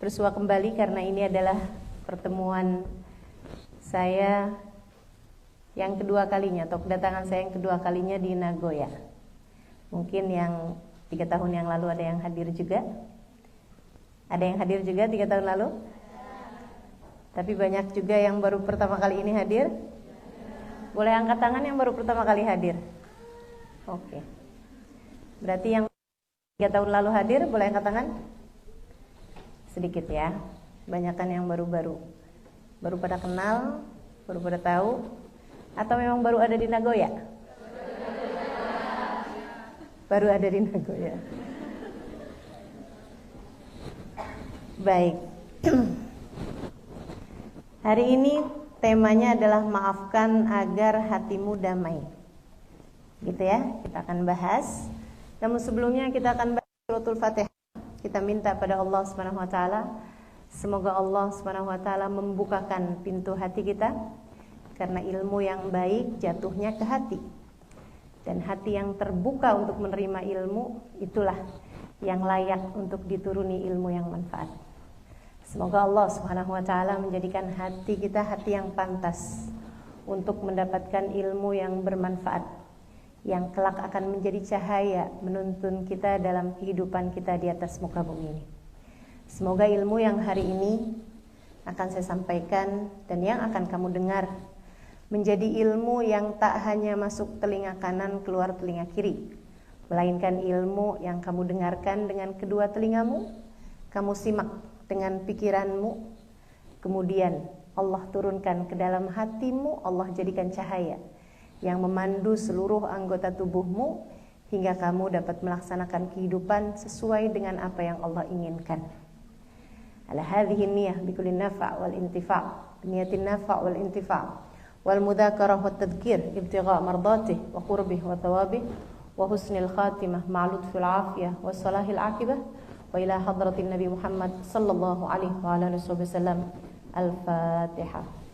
bersua kembali karena ini adalah pertemuan saya yang kedua kalinya, atau kedatangan saya yang kedua kalinya di Nagoya. Mungkin yang 3 tahun yang lalu ada yang hadir juga. Ada yang hadir juga 3 tahun lalu? Tapi banyak juga yang baru pertama kali ini hadir. Boleh angkat tangan yang baru pertama kali hadir. Oke. Berarti yang 3 tahun lalu hadir, boleh angkat tangan? Sedikit ya. Banyakan yang baru-baru. Baru pada kenal, baru pada tahu, atau memang baru ada di Nagoya? Baru ada di Nagoya. Baik. Hari ini temanya adalah maafkan agar hatimu damai. Gitu ya, kita akan bahas. Namun sebelumnya kita akan bahas suratul Fatihah. Kita minta pada Allah Subhanahu wa taala, semoga Allah Subhanahu wa taala membukakan pintu hati kita, karena ilmu yang baik jatuhnya ke hati. Dan hati yang terbuka untuk menerima ilmu, itulah yang layak untuk dituruni ilmu yang manfaat. Semoga Allah Subhanahu wa taala menjadikan hati kita hati yang pantas untuk mendapatkan ilmu yang bermanfaat, yang kelak akan menjadi cahaya menuntun kita dalam kehidupan kita di atas muka bumi ini. Semoga ilmu yang hari ini akan saya sampaikan dan yang akan kamu dengar menjadi ilmu yang tak hanya masuk telinga kanan keluar telinga kiri, melainkan ilmu yang kamu dengarkan dengan kedua telingamu, kamu simak dengan pikiranmu, kemudian Allah turunkan ke dalam hatimu, Allah jadikan cahaya yang memandu seluruh anggota tubuhmu hingga kamu dapat melaksanakan kehidupan sesuai dengan apa yang Allah inginkan. Ala hadhihi niyyah bikulli nafa' wal intifa', niyatin nafa' wal intifa' wal mudzakarah wat tadhkir ibtigha' mardatih wa qurbih wa thawabih wa husnil khatimah ma'al lutfil afiyah wa salahil aqibah wa ila hadratin Nabi Muhammad sallallahu alaihi wa alihi wasallam. Al-Fatihah.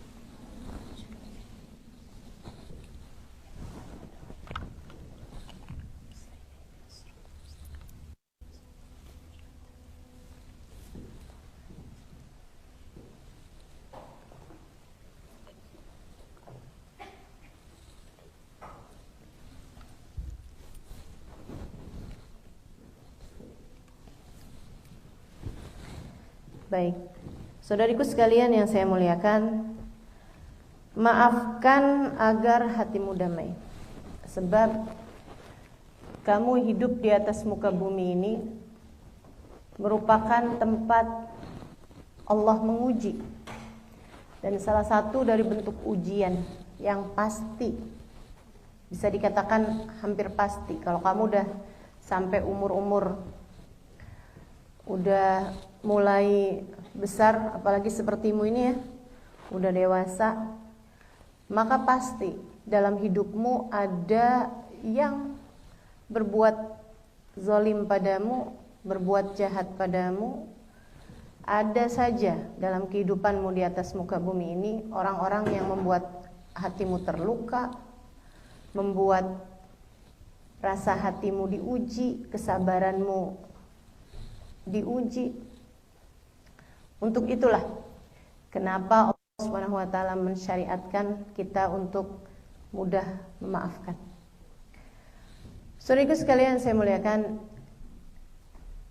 Baik, saudariku sekalian yang saya muliakan, maafkan agar hatimu damai. Sebab kamu hidup di atas muka bumi ini merupakan tempat Allah menguji. Dan salah satu dari bentuk ujian yang pasti, bisa dikatakan hampir pasti, kalau kamu udah sampai umur-umur udah mulai besar, apalagi sepertimu ini ya, udah dewasa, maka pasti dalam hidupmu ada yang berbuat zalim padamu, berbuat jahat padamu. Ada saja dalam kehidupanmu di atas muka bumi ini orang-orang yang membuat hatimu terluka, membuat rasa hatimu diuji, kesabaranmu diuji. Untuk itulah kenapa Allah Subhanahu wa taala mensyariatkan kita untuk mudah memaafkan. Saudaraku sekalian saya muliakan,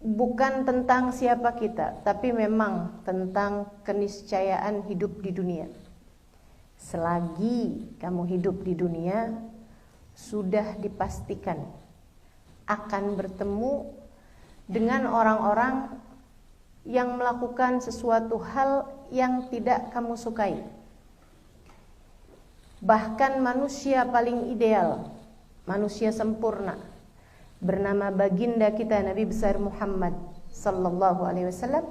bukan tentang siapa kita, tapi memang tentang keniscayaan hidup di dunia. Selagi kamu hidup di dunia, sudah dipastikan akan bertemu dengan orang-orang yang melakukan sesuatu hal yang tidak kamu sukai. Bahkan manusia paling ideal, manusia sempurna, bernama baginda kita Nabi besar Muhammad sallallahu alaihi wasallam,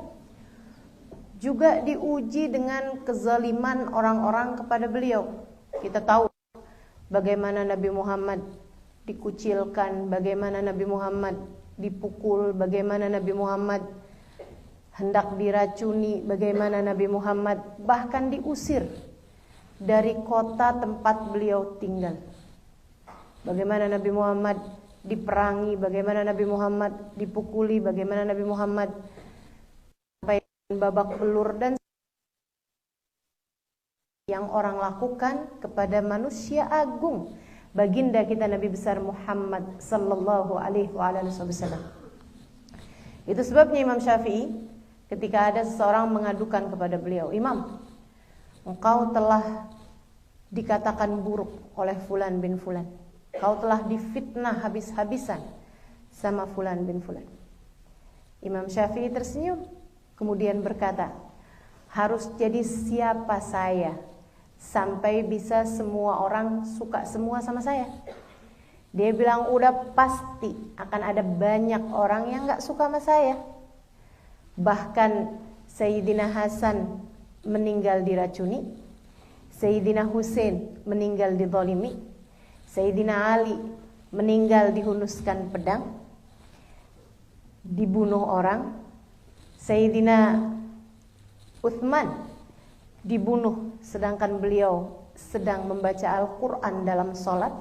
juga diuji dengan kezaliman orang-orang kepada beliau. Kita tahu bagaimana Nabi Muhammad dikucilkan, bagaimana Nabi Muhammad dipukul, bagaimana Nabi Muhammad hendak diracuni, bagaimana Nabi Muhammad bahkan diusir dari kota tempat beliau tinggal. Bagaimana Nabi Muhammad diperangi, bagaimana Nabi Muhammad dipukuli, bagaimana Nabi Muhammad sampai babak belur dan yang orang lakukan kepada manusia agung, baginda kita Nabi besar Muhammad sallallahu alaihi wasallam. Itu sebabnya Imam Syafi'i ketika ada seseorang mengadukan kepada beliau, "Imam, engkau telah dikatakan buruk oleh fulan bin fulan. Kau telah difitnah habis-habisan sama fulan bin fulan." Imam Syafi'i tersenyum kemudian berkata, "Harus jadi siapa saya sampai bisa semua orang suka semua sama saya?" Dia bilang, "Udah pasti akan ada banyak orang yang gak suka sama saya. Bahkan Sayyidina Hasan meninggal diracuni, Sayyidina Husain meninggal dizalimi, Sayyidina Ali meninggal dihunuskan pedang, dibunuh orang, Sayyidina Uthman dibunuh sedangkan beliau sedang membaca Al-Quran dalam sholat,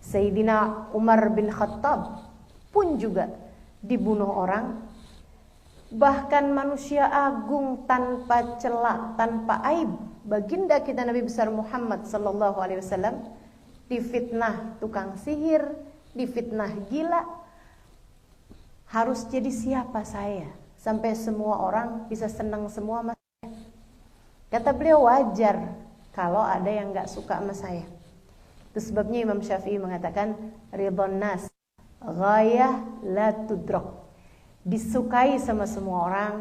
Sayyidina Umar bin Khattab pun juga dibunuh orang. Bahkan manusia agung tanpa celah, tanpa aib, baginda kita Nabi besar Muhammad sallallahu alaihi wasallam difitnah tukang sihir, difitnah gila. Harus jadi siapa saya sampai semua orang bisa senang semua sama saya?" Kata beliau, wajar kalau ada yang gak suka sama saya. Itu sebabnya Imam Syafi'i mengatakan, "Ridhon nas ghayah la tudrak." Disukai sama semua orang,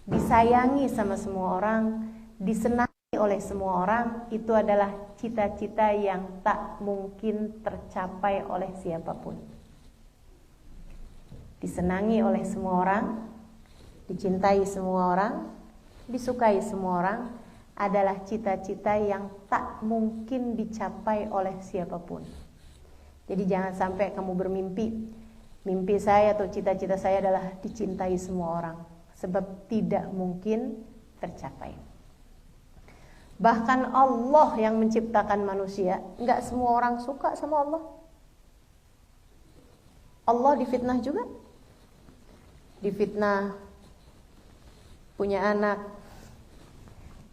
disayangi sama semua orang, disenangi oleh semua orang, itu adalah cita-cita yang tak mungkin tercapai oleh siapapun. Disenangi oleh semua orang, dicintai semua orang, disukai semua orang, adalah cita-cita yang tak mungkin dicapai oleh siapapun. Jadi jangan sampai kamu bermimpi, mimpi saya atau cita-cita saya adalah dicintai semua orang, sebab tidak mungkin tercapai. Bahkan Allah yang menciptakan manusia, enggak semua orang suka sama Allah. Allah difitnah juga. Difitnah punya anak,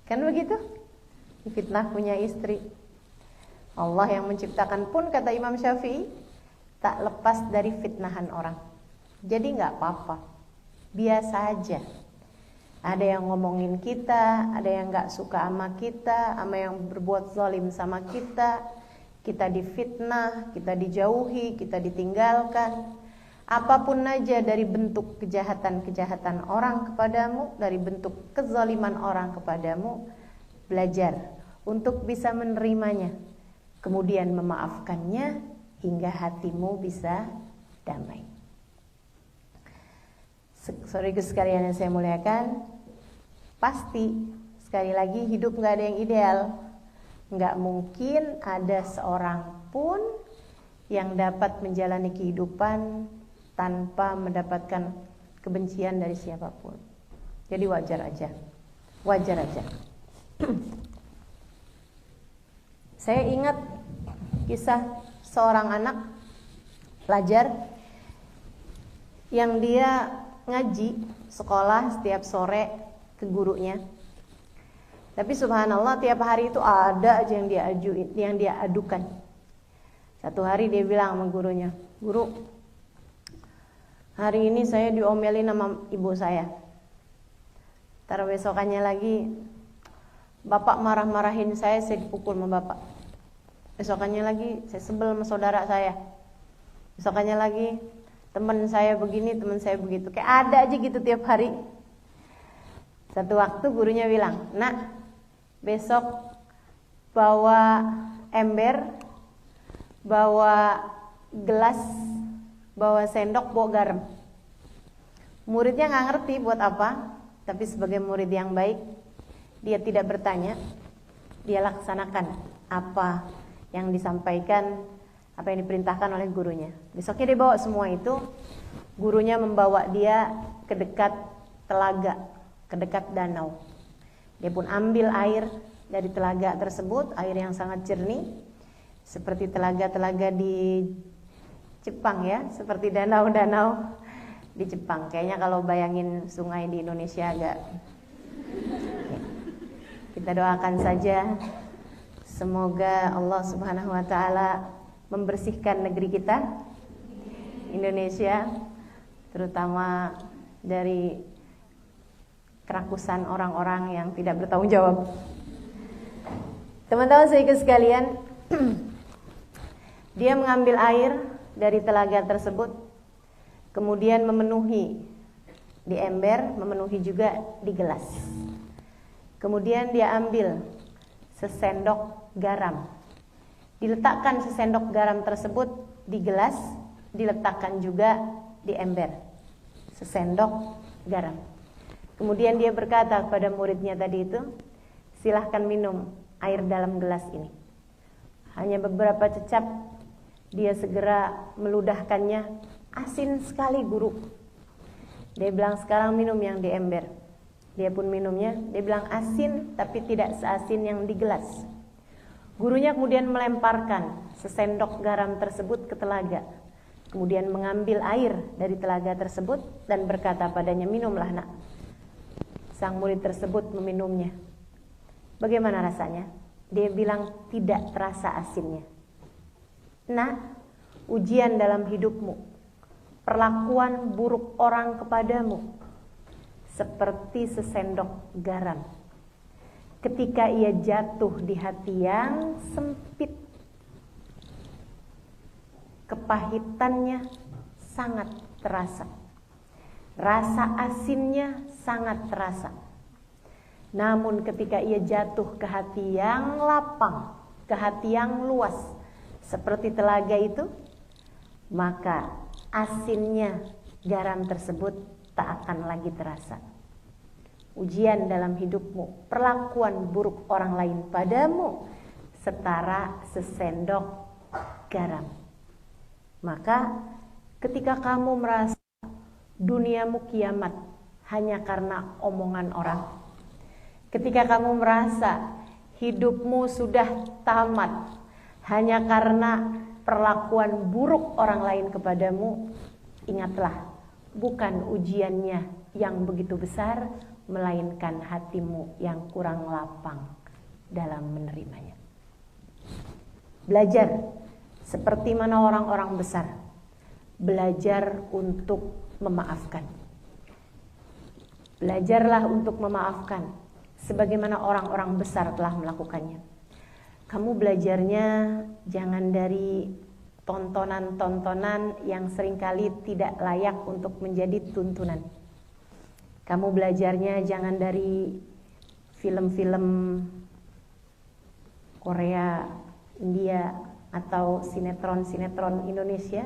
kan begitu? Difitnah punya istri. Allah yang menciptakan pun, kata Imam Syafi'i, tak lepas dari fitnahan orang. Jadi gak apa-apa, biasa aja. Ada yang ngomongin kita, ada yang gak suka sama kita, sama yang berbuat zalim sama kita. Kita difitnah, kita dijauhi, kita ditinggalkan. Apapun aja dari bentuk kejahatan-kejahatan orang kepadamu, dari bentuk kezaliman orang kepadamu, belajar untuk bisa menerimanya, kemudian memaafkannya hingga hatimu bisa damai. Saudaraku sekalian yang saya muliakan, pasti sekali lagi hidup gak ada yang ideal. Gak mungkin ada seorang pun yang dapat menjalani kehidupan tanpa mendapatkan kebencian dari siapapun. Jadi wajar aja. Wajar aja. Saya ingat kisah seorang anak pelajar yang dia ngaji sekolah setiap sore ke gurunya. Tapi subhanallah tiap hari itu ada aja yang dia adukan. Satu hari dia bilang sama gurunya, "Guru, hari ini saya diomelin sama ibu saya. Ntar besokannya lagi bapak marah-marahin saya dipukul sama bapak. Besokannya lagi saya sebel sama saudara saya. Besokannya lagi teman saya begini, teman saya begitu." Kayak ada aja gitu tiap hari. Satu waktu gurunya bilang, "Nak, besok bawa ember, bawa gelas, bawa sendok, bawa garam." Muridnya gak ngerti buat apa, tapi sebagai murid yang baik, dia tidak bertanya, dia laksanakan apa yang disampaikan, apa yang diperintahkan oleh gurunya. Besoknya dia bawa semua itu, gurunya membawa dia ke dekat telaga, ke dekat danau. Dia pun ambil air dari telaga tersebut, air yang sangat jernih, seperti telaga-telaga di Jepang ya, seperti danau-danau di Jepang. Kayaknya kalau bayangin sungai di Indonesia agak Kita doakan saja semoga Allah Subhanahu wa taala membersihkan negeri kita Indonesia, terutama dari kerakusan orang-orang yang tidak bertanggung jawab. Teman-teman saudara sekalian, dia mengambil air dari telaga tersebut, kemudian memenuhi di ember, memenuhi juga di gelas. Kemudian dia ambil sesendok garam, diletakkan sesendok garam tersebut di gelas, diletakkan juga di ember, sesendok garam. Kemudian dia berkata kepada muridnya tadi itu, silahkan minum air dalam gelas ini. Hanya beberapa cecap, dia segera meludahkannya. Asin sekali guru. Dia bilang, sekarang minum yang di ember. Dia pun minumnya. Dia bilang asin, tapi tidak seasin yang di gelas. Gurunya kemudian melemparkan sesendok garam tersebut ke telaga. Kemudian mengambil air dari telaga tersebut dan berkata padanya, minumlah nak. Sang murid tersebut meminumnya. Bagaimana rasanya? Dia bilang tidak terasa asinnya. Nah, ujian dalam hidupmu, perlakuan buruk orang kepadamu, seperti sesendok garam. Ketika ia jatuh di hati yang sempit, kepahitannya sangat terasa. Rasa asinnya sangat terasa. Namun ketika ia jatuh ke hati yang lapang, ke hati yang luas, seperti telaga itu, maka asinnya garam tersebut tak akan lagi terasa. Ujian dalam hidupmu, perlakuan buruk orang lain padamu, setara sesendok garam. Maka ketika kamu merasa duniamu kiamat hanya karena omongan orang, ketika kamu merasa hidupmu sudah tamat hanya karena perlakuan buruk orang lain kepadamu, ingatlah, bukan ujiannya yang begitu besar, melainkan hatimu yang kurang lapang dalam menerimanya. Belajar seperti mana orang-orang besar, belajar untuk memaafkan. Belajarlah untuk memaafkan sebagaimana orang-orang besar telah melakukannya. Kamu belajarnya jangan dari tontonan-tontonan yang seringkali tidak layak untuk menjadi tuntunan. Kamu belajarnya jangan dari film-film Korea, India, atau sinetron-sinetron Indonesia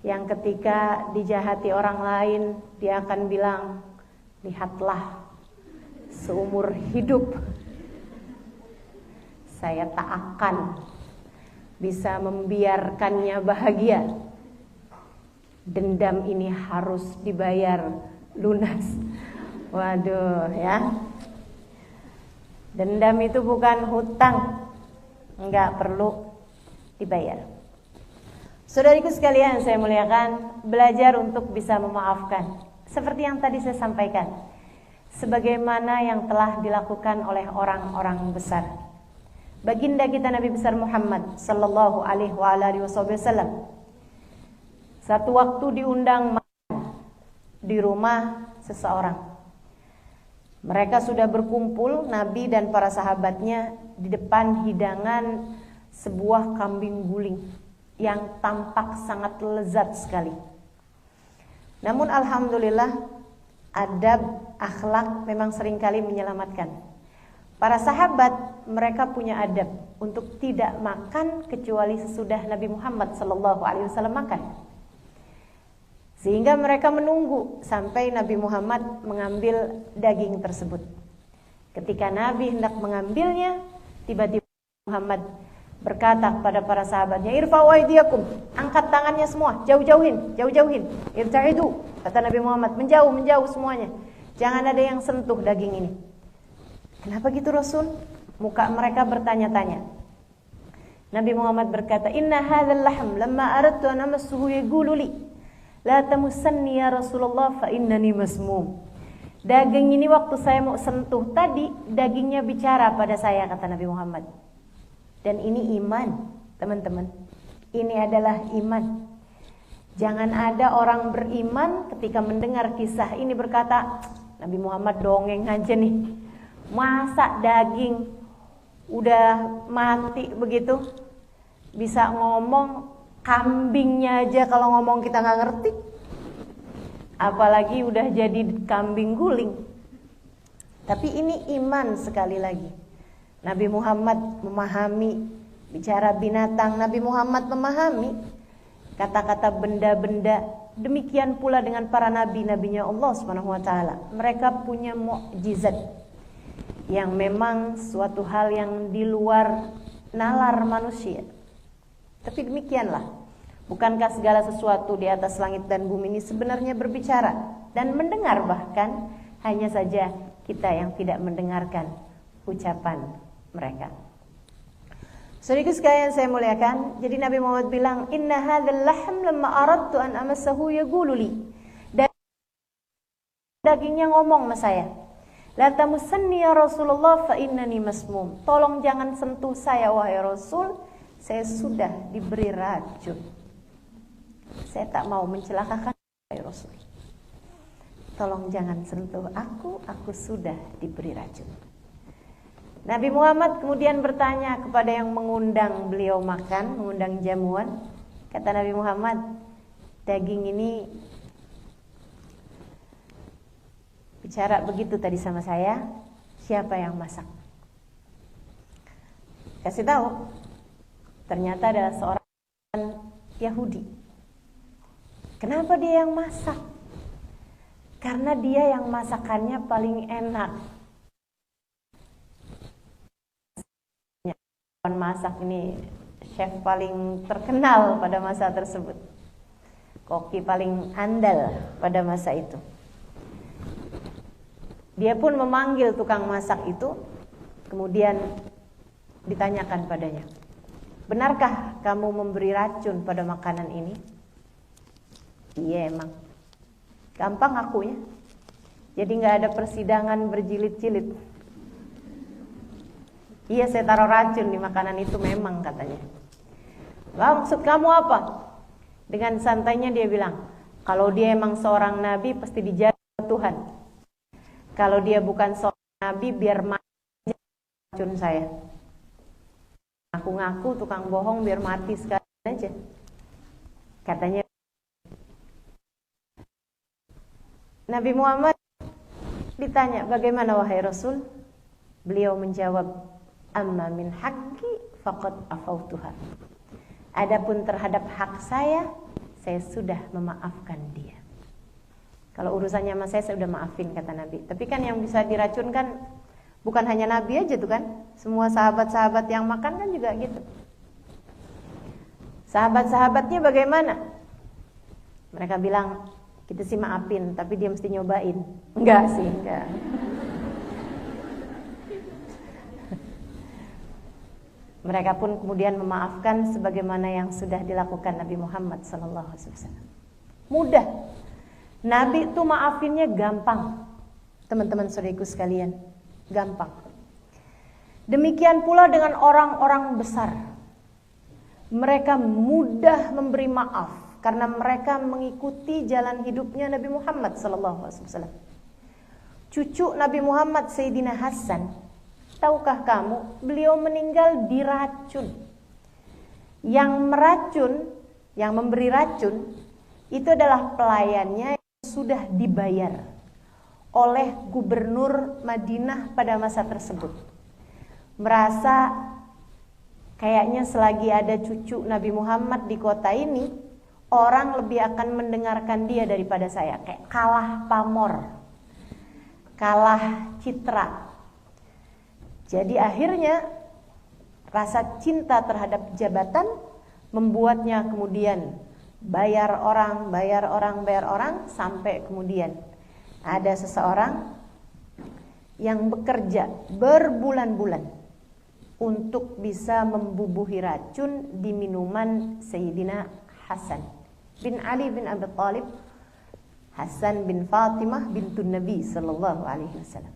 yang ketika dijahati orang lain, dia akan bilang, lihatlah, seumur hidup saya tak akan bisa membiarkannya bahagia. Dendam ini harus dibayar lunas. Waduh ya. Dendam itu bukan hutang, enggak perlu dibayar. Saudariku sekalian saya muliakan, belajar untuk bisa memaafkan. Seperti yang tadi saya sampaikan, sebagaimana yang telah dilakukan oleh orang-orang besar. Baginda kita Nabi besar Muhammad sallallahu alaihi wasallam satu waktu diundang makan di rumah seseorang. Mereka sudah berkumpul, Nabi dan para sahabatnya, di depan hidangan sebuah kambing guling yang tampak sangat lezat sekali. Namun alhamdulillah, adab, akhlak memang seringkali menyelamatkan. Para sahabat, mereka punya adab untuk tidak makan kecuali sesudah Nabi Muhammad SAW makan. Sehingga mereka menunggu sampai Nabi Muhammad mengambil daging tersebut. Ketika Nabi hendak mengambilnya, tiba-tiba Muhammad berkata kepada para sahabatnya, irfa'u aydiyakum, angkat tangannya semua, jauh-jauhin, irta'idu, kata Nabi Muhammad, menjauh semuanya, jangan ada yang sentuh daging ini. Kenapa gitu Rasul? Muka mereka bertanya-tanya. Nabi Muhammad berkata, inna hadzal lahm lamma aradtu an amassuhu yaqulu li la tamussanni ya Rasulullah fa innani masmum. Daging ini waktu saya mau sentuh tadi, dagingnya bicara pada saya, kata Nabi Muhammad. Dan ini iman, teman-teman. Ini adalah iman. Jangan ada orang beriman ketika mendengar kisah ini berkata, Nabi Muhammad dongeng aja nih. Masa daging udah mati begitu bisa ngomong, kambingnya aja kalau ngomong kita nggak ngerti, apalagi udah jadi kambing guling. Tapi ini iman sekali lagi. Nabi Muhammad memahami bicara binatang, Nabi Muhammad memahami kata-kata benda-benda. Demikian pula dengan para nabi-nabinya Allah Subhanahu wa taala. Mereka punya mukjizat yang memang suatu hal yang di luar nalar manusia. Tapi demikianlah. Bukankah segala sesuatu di atas langit dan bumi ini sebenarnya berbicara dan mendengar, bahkan hanya saja kita yang tidak mendengarkan ucapan mereka. Saudaraku sekalian saya muliakan, jadi Nabi Muhammad bilang, "Inna hadzal lahm lamma aradtu an amassahu yaqulu li." Dagingnya ngomong sama saya, "La tamussanni ya Rasulullah fa innani masmum." Tolong jangan sentuh saya wahai Rasul, saya sudah diberi racun. Saya tak mau mencelakakan Rasul. Tolong jangan sentuh aku sudah diberi racun. Nabi Muhammad kemudian bertanya kepada yang mengundang beliau makan, mengundang jamuan. Kata Nabi Muhammad, daging ini bicara begitu tadi sama saya, siapa yang masak? Kasih tahu, ternyata adalah seorang Yahudi. Kenapa dia yang masak? Karena dia yang masakannya paling enak. Masak ini chef paling terkenal pada masa tersebut. Koki paling andal pada masa itu. Dia pun memanggil tukang masak itu, kemudian ditanyakan padanya, "Benarkah kamu memberi racun pada makanan ini?" Iya emang. Gampang akunya. Jadi gak ada persidangan berjilid-jilid. Iya saya taruh racun di makanan itu memang, katanya. Lah maksud kamu apa? Dengan santainya dia bilang, kalau dia emang seorang nabi pasti dijaga Tuhan. Kalau dia bukan seorang nabi biar mati racun saya. Ngaku-ngaku tukang bohong biar mati sekalian aja. Katanya Nabi Muhammad ditanya, bagaimana wahai Rasul? Beliau menjawab, amma min haqqi faqad afautuha. Adapun terhadap hak saya sudah memaafkan dia. Kalau urusannya sama saya sudah maafin, kata Nabi. Tapi kan yang bisa diracunkan bukan hanya Nabi aja tuh kan. Semua sahabat-sahabat yang makan kan juga gitu. Sahabat-sahabatnya bagaimana? Mereka bilang, kita sih maafin, tapi dia mesti nyobain. Enggak sih, enggak. Mereka pun kemudian memaafkan sebagaimana yang sudah dilakukan Nabi Muhammad SAW. Mudah. Nabi itu maafinnya gampang. Teman-teman saudaraku sekalian, gampang. Demikian pula dengan orang-orang besar. Mereka mudah memberi maaf karena mereka mengikuti jalan hidupnya Nabi Muhammad SAW. Cucu Nabi Muhammad Sayyidina Hasan, tahukah kamu, beliau meninggal diracun. Yang meracun, yang memberi racun, itu adalah pelayannya yang sudah dibayar oleh gubernur Madinah pada masa tersebut. Merasa kayaknya selagi ada cucu Nabi Muhammad di kota ini, orang lebih akan mendengarkan dia daripada saya. Kayak kalah pamor, kalah citra. Jadi akhirnya rasa cinta terhadap jabatan membuatnya kemudian bayar orang sampai kemudian ada seseorang yang bekerja berbulan-bulan untuk bisa membubuhi racun di minuman Sayyidina Hasan bin Ali bin Abi Thalib Hasan bin Fatimah bintun Nabi sallallahu alaihi wasallam.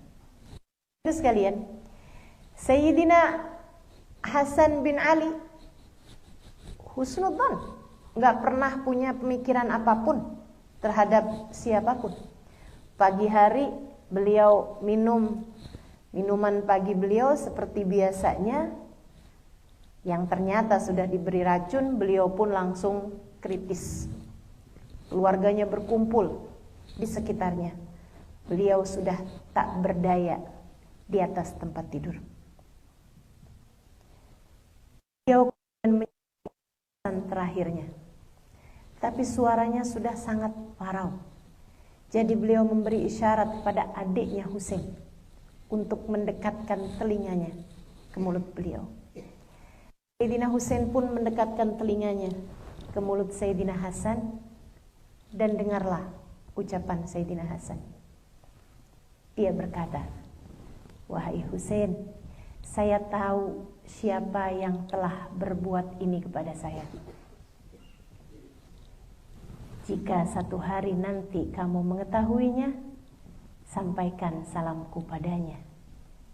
Terus sekalian, Sayyidina Hasan bin Ali husnudzan, enggak pernah punya pemikiran apapun terhadap siapapun. Pagi hari beliau minum minuman pagi beliau seperti biasanya, yang ternyata sudah diberi racun, beliau pun langsung kritis. Keluarganya berkumpul di sekitarnya. Beliau sudah tak berdaya di atas tempat tidur. Beliau kemudian terakhirnya, tapi suaranya sudah sangat parau. Jadi beliau memberi isyarat kepada adiknya Husain untuk mendekatkan telinganya ke mulut beliau. Sayyidina Husain pun mendekatkan telinganya ke mulut Sayyidina Hasan, dan dengarlah ucapan Sayyidina Hasan. Dia berkata, "Wahai Husain, saya tahu siapa yang telah berbuat ini kepada saya. Jika satu hari nanti kamu mengetahuinya, sampaikan salamku padanya.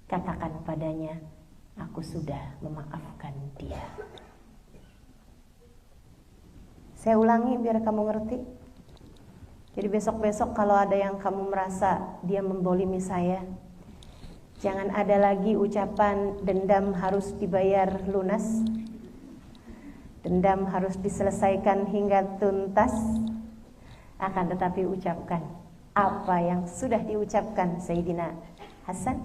Katakan padanya, aku sudah memaafkan dia." Saya ulangi biar kamu ngerti. Jadi besok-besok kalau ada yang kamu merasa dia membolimi saya, jangan ada lagi ucapan dendam harus dibayar lunas, dendam harus diselesaikan hingga tuntas. Akan tetapi ucapkan apa yang sudah diucapkan Sayyidina Hasan.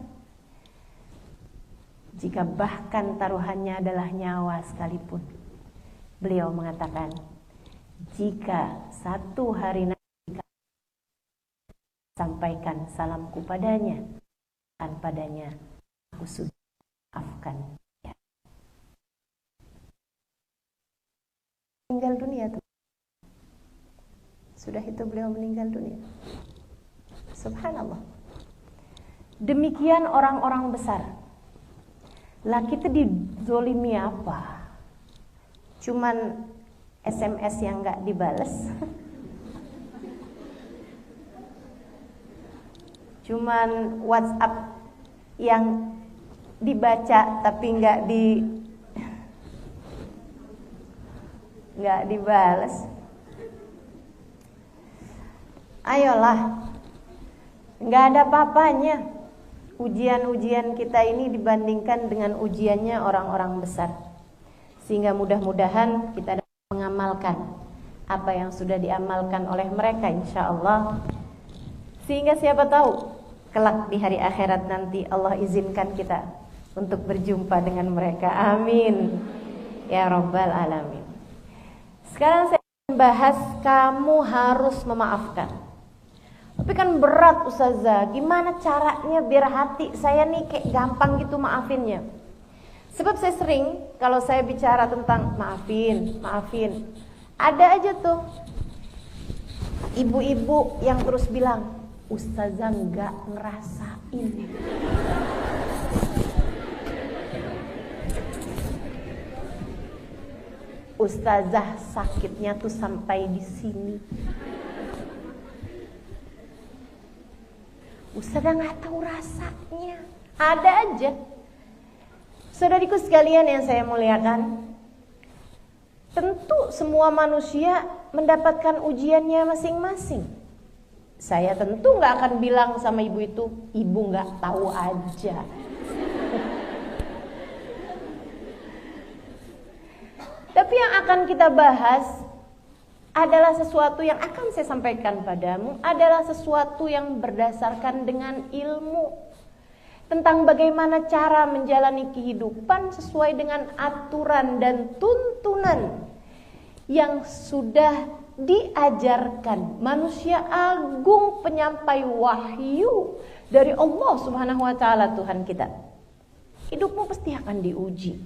Jika bahkan taruhannya adalah nyawa sekalipun, beliau mengatakan, jika satu hari nanti sampaikan salamku padanya, dan padanya aku sudah maafkan dia. Meninggal dunia tuh. Sudah itu beliau meninggal dunia. Subhanallah. Demikian orang-orang besar. Lah kita dizolimi apa? Cuman SMS yang gak dibales. Cuman WhatsApp yang dibaca tapi nggak dibales. Ayolah, nggak ada apa-apanya ujian-ujian kita ini dibandingkan dengan ujiannya orang-orang besar. Sehingga mudah-mudahan kita dapat mengamalkan apa yang sudah diamalkan oleh mereka, insya Allah. Sehingga siapa tahu kelak di hari akhirat nanti Allah izinkan kita untuk berjumpa dengan mereka. Amin ya rabbal alamin. Sekarang saya akan bahas kamu harus memaafkan. Tapi kan berat Ustazah, gimana caranya biar hati saya nih kayak gampang gitu maafinnya. Sebab saya sering kalau saya bicara tentang maafin, ada aja tuh ibu-ibu yang terus bilang, Ustazah nggak ngerasain. Ustazah sakitnya tuh sampai di sini. Ustazah nggak tahu rasanya. Ada aja. Saudariku sekalian yang saya muliakan, tentu semua manusia mendapatkan ujiannya masing-masing. Saya tentu gak akan bilang sama ibu itu, ibu gak tahu aja. Tapi yang akan kita bahas adalah sesuatu yang akan saya sampaikan padamu, adalah sesuatu yang berdasarkan dengan ilmu. Tentang bagaimana cara menjalani kehidupan sesuai dengan aturan dan tuntunan yang sudah diajarkan manusia agung, penyampai wahyu dari Allah Subhanahu wa taala, Tuhan kita. Hidupmu pasti akan diuji,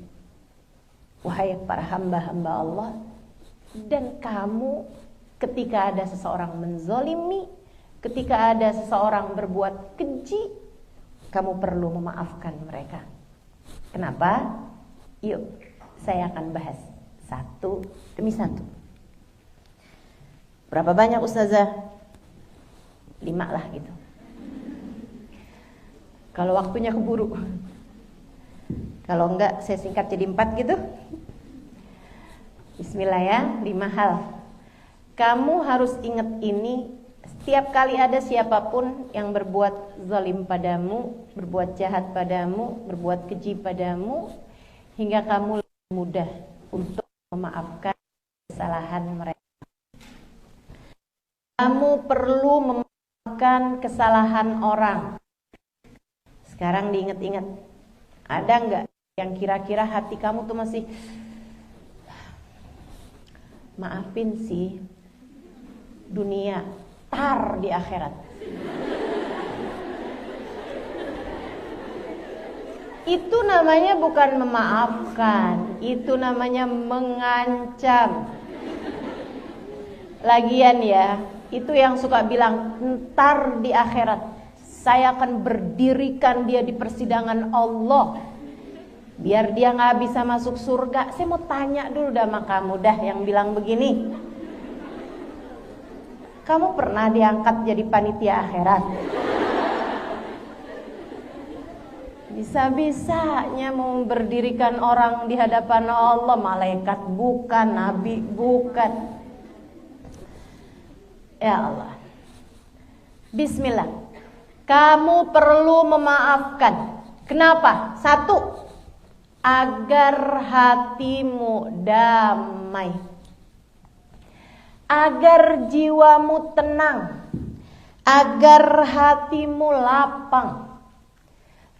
wahai para hamba-hamba Allah. Dan kamu ketika ada seseorang menzolimi, ketika ada seseorang berbuat keji, kamu perlu memaafkan mereka. Kenapa? Yuk, saya akan bahas satu demi satu. Berapa banyak Ustazah? 5 lah gitu. Kalau waktunya keburu. Kalau enggak saya singkat jadi 4 gitu. Bismillah ya, 5 hal. Kamu harus ingat ini setiap kali ada siapapun yang berbuat zalim padamu, berbuat jahat padamu, berbuat keji padamu, hingga kamu lebih mudah untuk memaafkan kesalahan mereka. Kamu perlu memaafkan kesalahan orang. Sekarang diingat-ingat, ada nggak yang kira-kira hati kamu tuh masih maafin sih, dunia tar di akhirat. Itu namanya bukan memaafkan, itu namanya mengancam. Lagian ya, itu yang suka bilang ntar di akhirat saya akan berdirikan dia di persidangan Allah biar dia gak bisa masuk surga. Saya mau tanya dulu dah sama kamu dah yang bilang begini, kamu pernah diangkat jadi panitia akhirat? Bisa-bisanya mau berdirikan orang di hadapan Allah, malaikat bukan, nabi bukan. Ya Allah. Bismillah. Kamu perlu memaafkan. Kenapa? 1, agar hatimu damai, agar jiwamu tenang, agar hatimu lapang.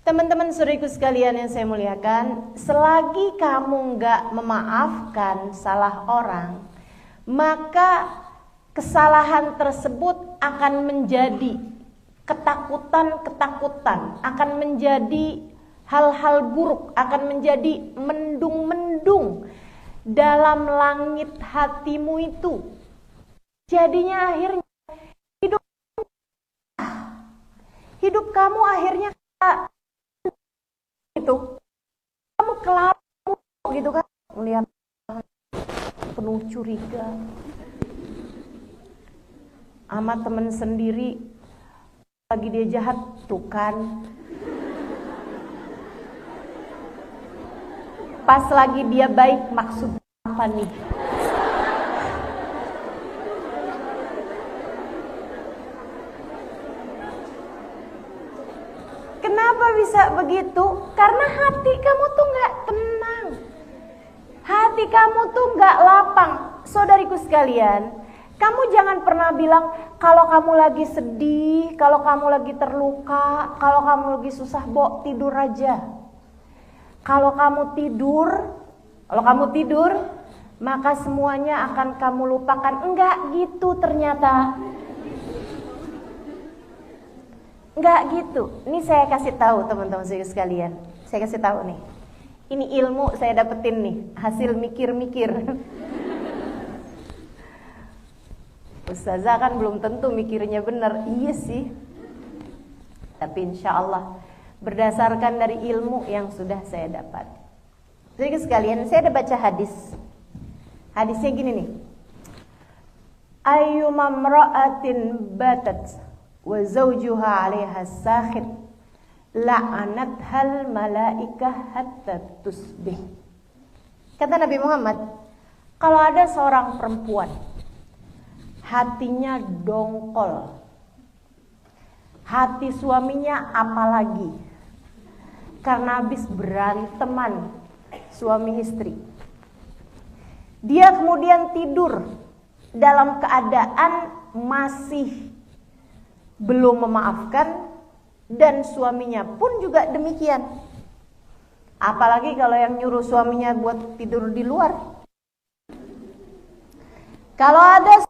Teman-teman saudaraku sekalian yang saya muliakan, selagi kamu gak memaafkan salah orang, maka kesalahan tersebut akan menjadi ketakutan-ketakutan, akan menjadi hal-hal buruk, akan menjadi mendung-mendung dalam langit hatimu itu. Jadinya akhirnya hidup kamu akhirnya itu kamu kelabu gitu kan, melihat penuh curiga sama temen sendiri, lagi dia jahat tuh kan, pas lagi dia baik maksud apa nih? Kenapa bisa begitu? Karena hati kamu tuh gak tenang, hati kamu tuh gak lapang. Saudariku sekalian, kamu jangan pernah bilang kalau kamu lagi sedih, kalau kamu lagi terluka, kalau kamu lagi susah, tidur aja. Kalau kamu tidur, maka semuanya akan kamu lupakan. Enggak gitu ternyata. Enggak gitu. Ini saya kasih tahu teman-teman saya sekalian. Saya kasih tahu nih. Ini ilmu saya dapetin nih, hasil mikir-mikir. Ustazah kan belum tentu mikirnya benar. Iya sih. Tapi insya Allah berdasarkan dari ilmu yang sudah saya dapat. Jadi sekalian, saya ada baca hadis. Hadisnya gini nih. Ayyuma mra'atin batat wa zawjuha 'alaiha sakhit la'anathal malaikah hatta tusbih. Kata Nabi Muhammad, kalau ada seorang perempuan hatinya dongkol, hati suaminya apalagi, karena habis beranteman suami istri, dia kemudian tidur dalam keadaan masih belum memaafkan, dan suaminya pun juga demikian. Apalagi kalau yang nyuruh suaminya buat tidur di luar. Kalau ada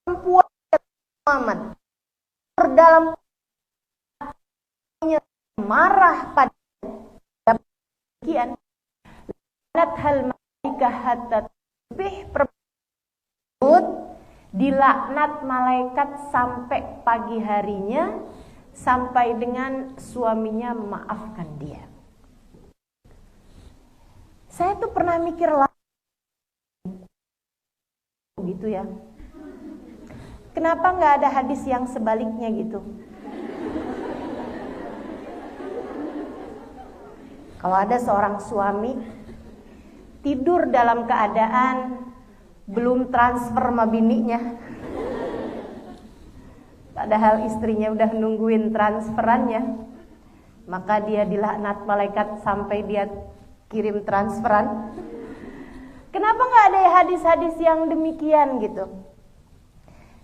perempuan Muhammad dalam marah pada demikian, lanat hal malaikah hatta tusbih, dilaknat malaikat sampai pagi harinya, sampai dengan suaminya memaafkan dia. Saya tuh pernah mikir gitu ya. Kenapa nggak ada hadis yang sebaliknya gitu? Kalau ada seorang suami tidur dalam keadaan belum transfer sama bininya, padahal istrinya udah nungguin transferannya, maka dia dilaknat malaikat sampai dia kirim transferan. Kenapa nggak ada hadis-hadis yang demikian gitu?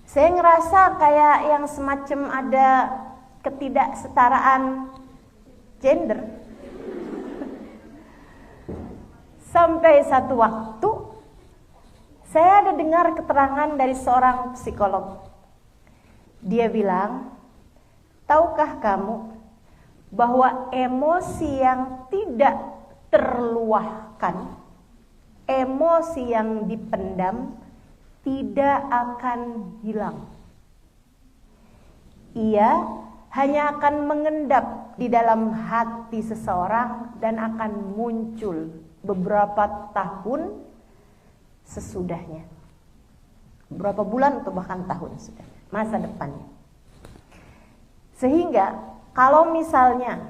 Saya ngerasa kayak yang semacam ada ketidaksetaraan gender. Sampai satu waktu saya ada dengar keterangan dari seorang psikolog. Dia bilang, tahukah kamu bahwa emosi yang tidak terluahkan, emosi yang dipendam tidak akan hilang. Ia hanya akan mengendap di dalam hati seseorang dan akan muncul beberapa tahun sesudahnya, beberapa bulan atau bahkan tahun sudah masa depannya. Sehingga kalau misalnya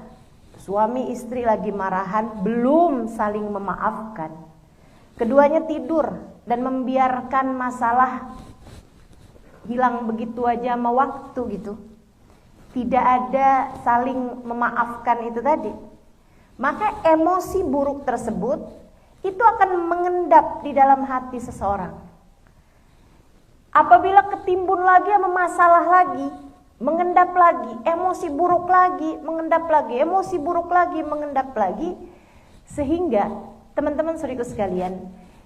suami istri lagi marahan, belum saling memaafkan, keduanya tidur dan membiarkan masalah hilang begitu aja sama waktu gitu, tidak ada saling memaafkan itu tadi, maka emosi buruk tersebut itu akan mengendap di dalam hati seseorang. Apabila ketimbun lagi sama masalah lagi, mengendap lagi, emosi buruk lagi, mengendap lagi, emosi buruk lagi, mengendap lagi, sehingga teman-teman saudaraku sekalian,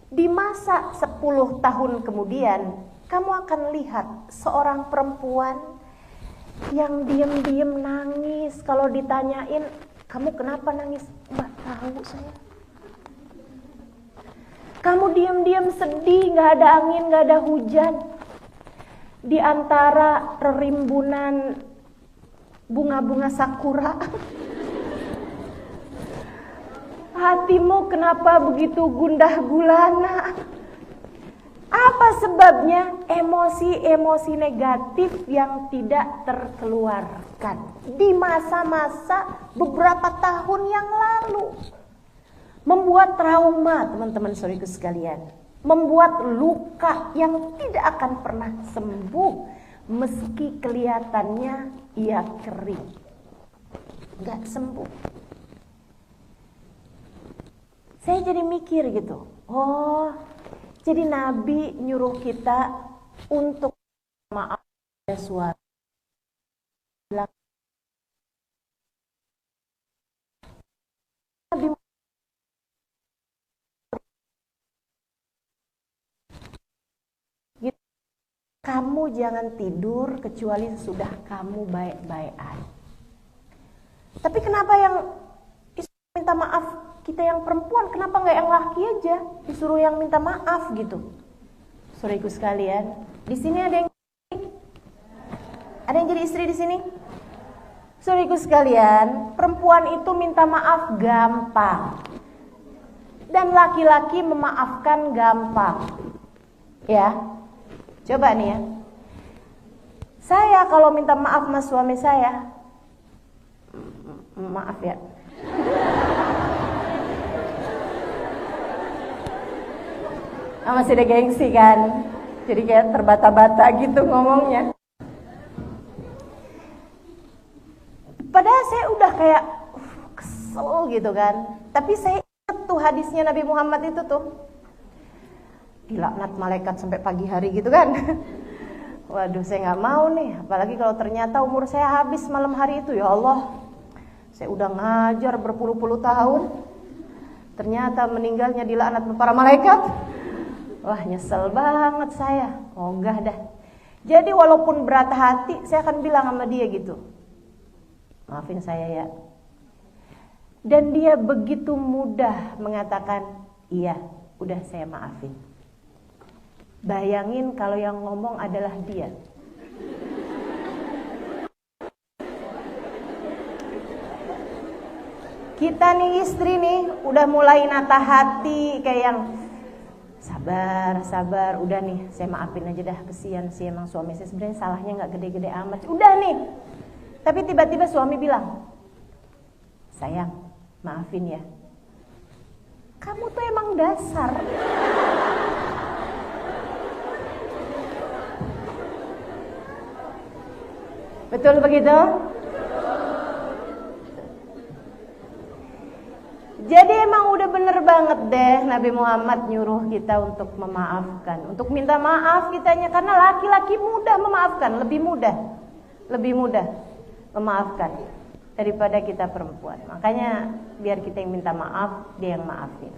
di masa 10 tahun kemudian, kamu akan lihat seorang perempuan yang diam-diam nangis. Kalau ditanyain, kamu kenapa nangis? Mbak, tahu saya. Kamu diam-diam sedih, gak ada angin, gak ada hujan. Di antara rerimbunan bunga-bunga sakura. Hatimu kenapa begitu gundah gulana? Apa sebabnya? Emosi-emosi negatif yang tidak terkeluarkan di masa-masa beberapa tahun yang lalu. Membuat trauma, teman-teman saudaraku sekalian. Membuat luka yang tidak akan pernah sembuh meski kelihatannya ia kering. Gak sembuh. Saya jadi mikir gitu. Oh, jadi Nabi nyuruh kita untuk maaf pada suatu. Nabi kamu jangan tidur kecuali sudah kamu baik-baikan. Tapi kenapa yang minta maaf kita yang perempuan, kenapa nggak yang laki aja disuruh yang minta maaf gitu? Saudaraku sekalian, di sini ada yang jadi istri di sini? Saudaraku sekalian, perempuan itu minta maaf gampang. Dan laki-laki memaafkan gampang. Ya. Coba nih ya. Saya kalau minta maaf sama suami saya, maaf ya. Masih ada gengsi kan. Jadi kayak terbata-bata gitu ngomongnya. Padahal saya udah kayak kesel gitu kan. Tapi saya ingat tuh hadisnya Nabi Muhammad itu tuh. Dilaknat malaikat sampai pagi hari gitu kan. Waduh, saya nggak mau nih. Apalagi kalau ternyata umur saya habis malam hari itu. Ya Allah, saya udah ngajar berpuluh-puluh tahun, ternyata meninggalnya dilaknat para malaikat. Wah, nyesel banget saya. Oh enggak dah. Jadi walaupun berat hati, saya akan bilang sama dia gitu, maafin saya ya. Dan dia begitu mudah mengatakan, iya, udah saya maafin. Bayangin kalau yang ngomong adalah dia. Kita nih istri nih udah mulai nata hati kayak yang Sabar, udah nih, saya maafin aja dah, kesian sih emang suami saya, sebenarnya salahnya nggak gede-gede amat. Udah nih. Tapi tiba-tiba suami bilang, sayang, maafin ya. Kamu tuh emang dasar. Betul begitu? Jadi emang udah bener banget deh Nabi Muhammad nyuruh kita untuk memaafkan, untuk minta maaf kitanya, karena laki-laki mudah memaafkan, lebih mudah memaafkan daripada kita perempuan. Makanya biar kita yang minta maaf, dia yang maafin.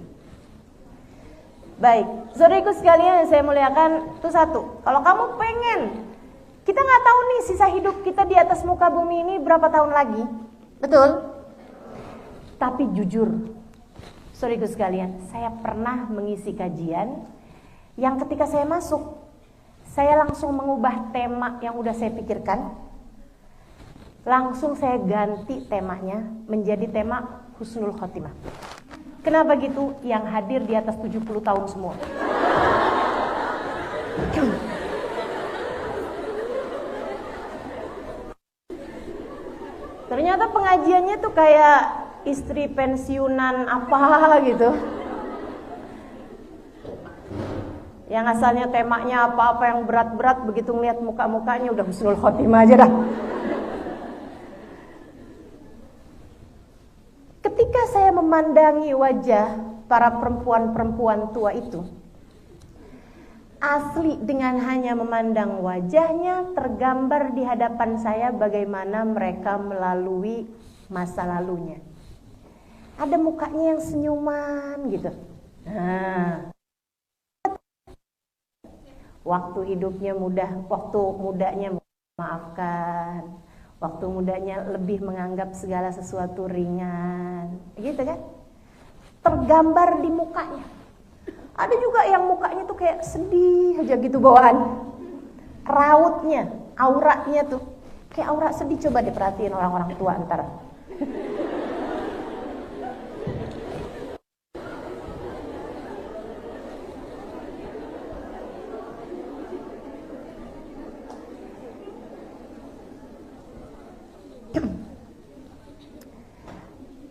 Baik, saudariku sekalian yang saya muliakan, itu satu. Kalau kamu pengen, kita nggak tahu nih sisa hidup kita di atas muka bumi ini berapa tahun lagi, betul? Tapi jujur, saudariku sekalian, saya pernah mengisi kajian yang ketika saya masuk, saya langsung mengubah tema yang udah saya pikirkan. Langsung saya ganti temanya menjadi tema husnul khotimah. Kenapa gitu? Yang hadir di atas 70 tahun semua. Ternyata pengajiannya tuh kayak istri pensiunan apa gitu. Yang asalnya temanya apa-apa yang berat-berat, begitu ngeliat muka-mukanya udah husnul khotimah aja dah. Ketika saya memandangi wajah para perempuan-perempuan tua itu, asli dengan hanya memandang wajahnya tergambar di hadapan saya bagaimana mereka melalui masa lalunya. Ada mukanya yang senyuman gitu. Nah, waktu hidupnya mudah, waktu mudanya maafkan, waktu mudanya lebih menganggap segala sesuatu ringan, gitu kan? Tergambar di mukanya. Ada juga yang mukanya tuh kayak sedih aja gitu bawaan. Rautnya, auranya tuh kayak aura sedih. Coba diperhatiin orang-orang tua ntar.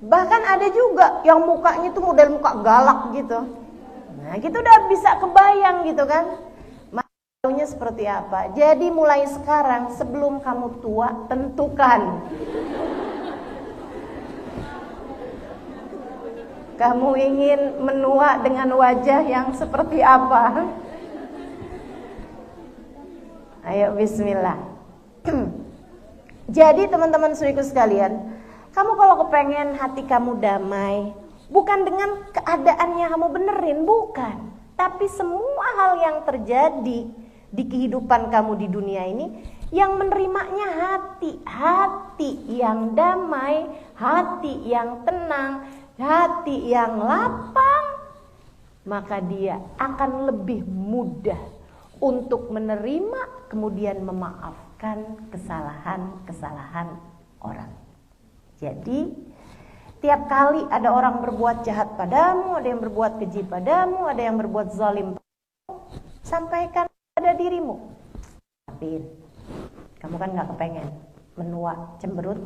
Bahkan ada juga yang mukanya tuh model muka galak gitu. Nah, gitu udah bisa kebayang gitu kan. Malunya seperti apa. Jadi mulai sekarang sebelum kamu tua, tentukan. Kamu ingin menua dengan wajah yang seperti apa? Ayo bismillah. Jadi teman-teman saudaraku sekalian, kamu kalau kepengen hati kamu damai, bukan dengan keadaan yang kamu benerin, bukan. Tapi semua hal yang terjadi di kehidupan kamu di dunia ini, yang menerimanya hati yang damai, hati yang tenang, hati yang lapang, maka dia akan lebih mudah untuk menerima kemudian memaafkan kesalahan-kesalahan orang. Jadi tiap kali ada orang berbuat jahat padamu, ada yang berbuat keji padamu, ada yang berbuat zalim padamu, sampaikan pada dirimu. Tapi kamu kan gak kepengen menua cemberut.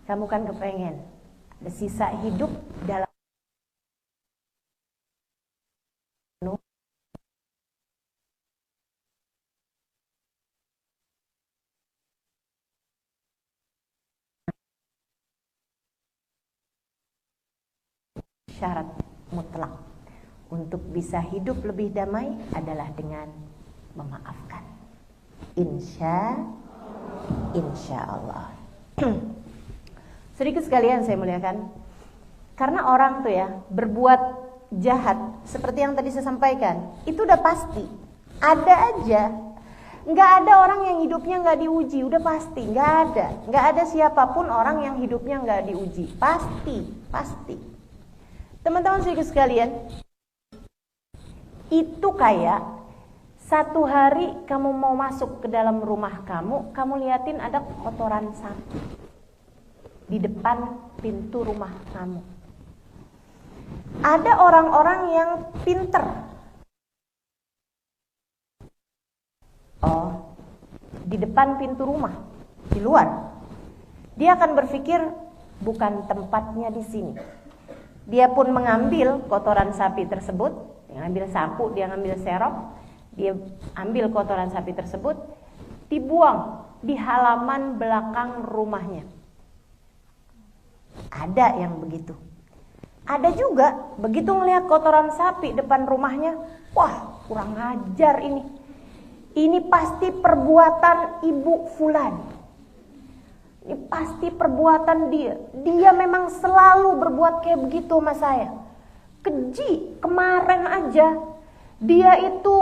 Kamu kan kepengen ada sisa hidup dalam syarat mutlak untuk bisa hidup lebih damai adalah dengan memaafkan. Insya Allah. Sedikit sekalian saya muliakan, karena orang tuh ya berbuat jahat seperti yang tadi saya sampaikan, itu udah pasti. Ada aja, nggak ada orang yang hidupnya nggak diuji, udah pasti, nggak ada siapapun orang yang hidupnya nggak diuji, pasti. Teman-teman sekalian, itu kayak satu hari kamu mau masuk ke dalam rumah kamu liatin ada kotoran sapi di depan pintu rumah kamu. Ada orang-orang yang pinter. Oh, di depan pintu rumah, di luar. Dia akan berpikir bukan tempatnya di sini. Dia pun mengambil kotoran sapi tersebut, dia ngambil sapu, dia ngambil serok, dia ambil kotoran sapi tersebut, dibuang di halaman belakang rumahnya. Ada yang begitu. Ada juga begitu melihat kotoran sapi depan rumahnya, wah, kurang ajar ini. Ini pasti perbuatan ibu fulan. Ini pasti perbuatan dia. Dia memang selalu berbuat kayak begitu sama saya. Keji, kemarin aja dia itu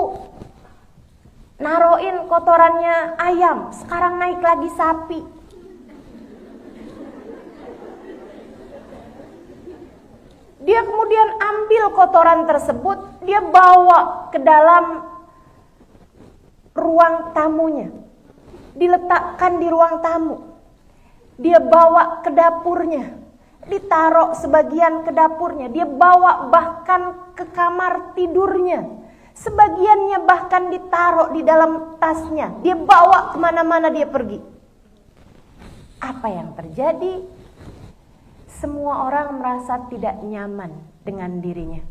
naroin kotorannya ayam, sekarang naik lagi sapi. Dia kemudian ambil kotoran tersebut, dia bawa ke dalam ruang tamunya, diletakkan di ruang tamu. Dia bawa ke dapurnya, ditaruh sebagian ke dapurnya. Dia bawa bahkan ke kamar tidurnya, sebagiannya bahkan ditaruh di dalam tasnya. Dia bawa kemana-mana dia pergi. Apa yang terjadi? Semua orang merasa tidak nyaman dengan dirinya.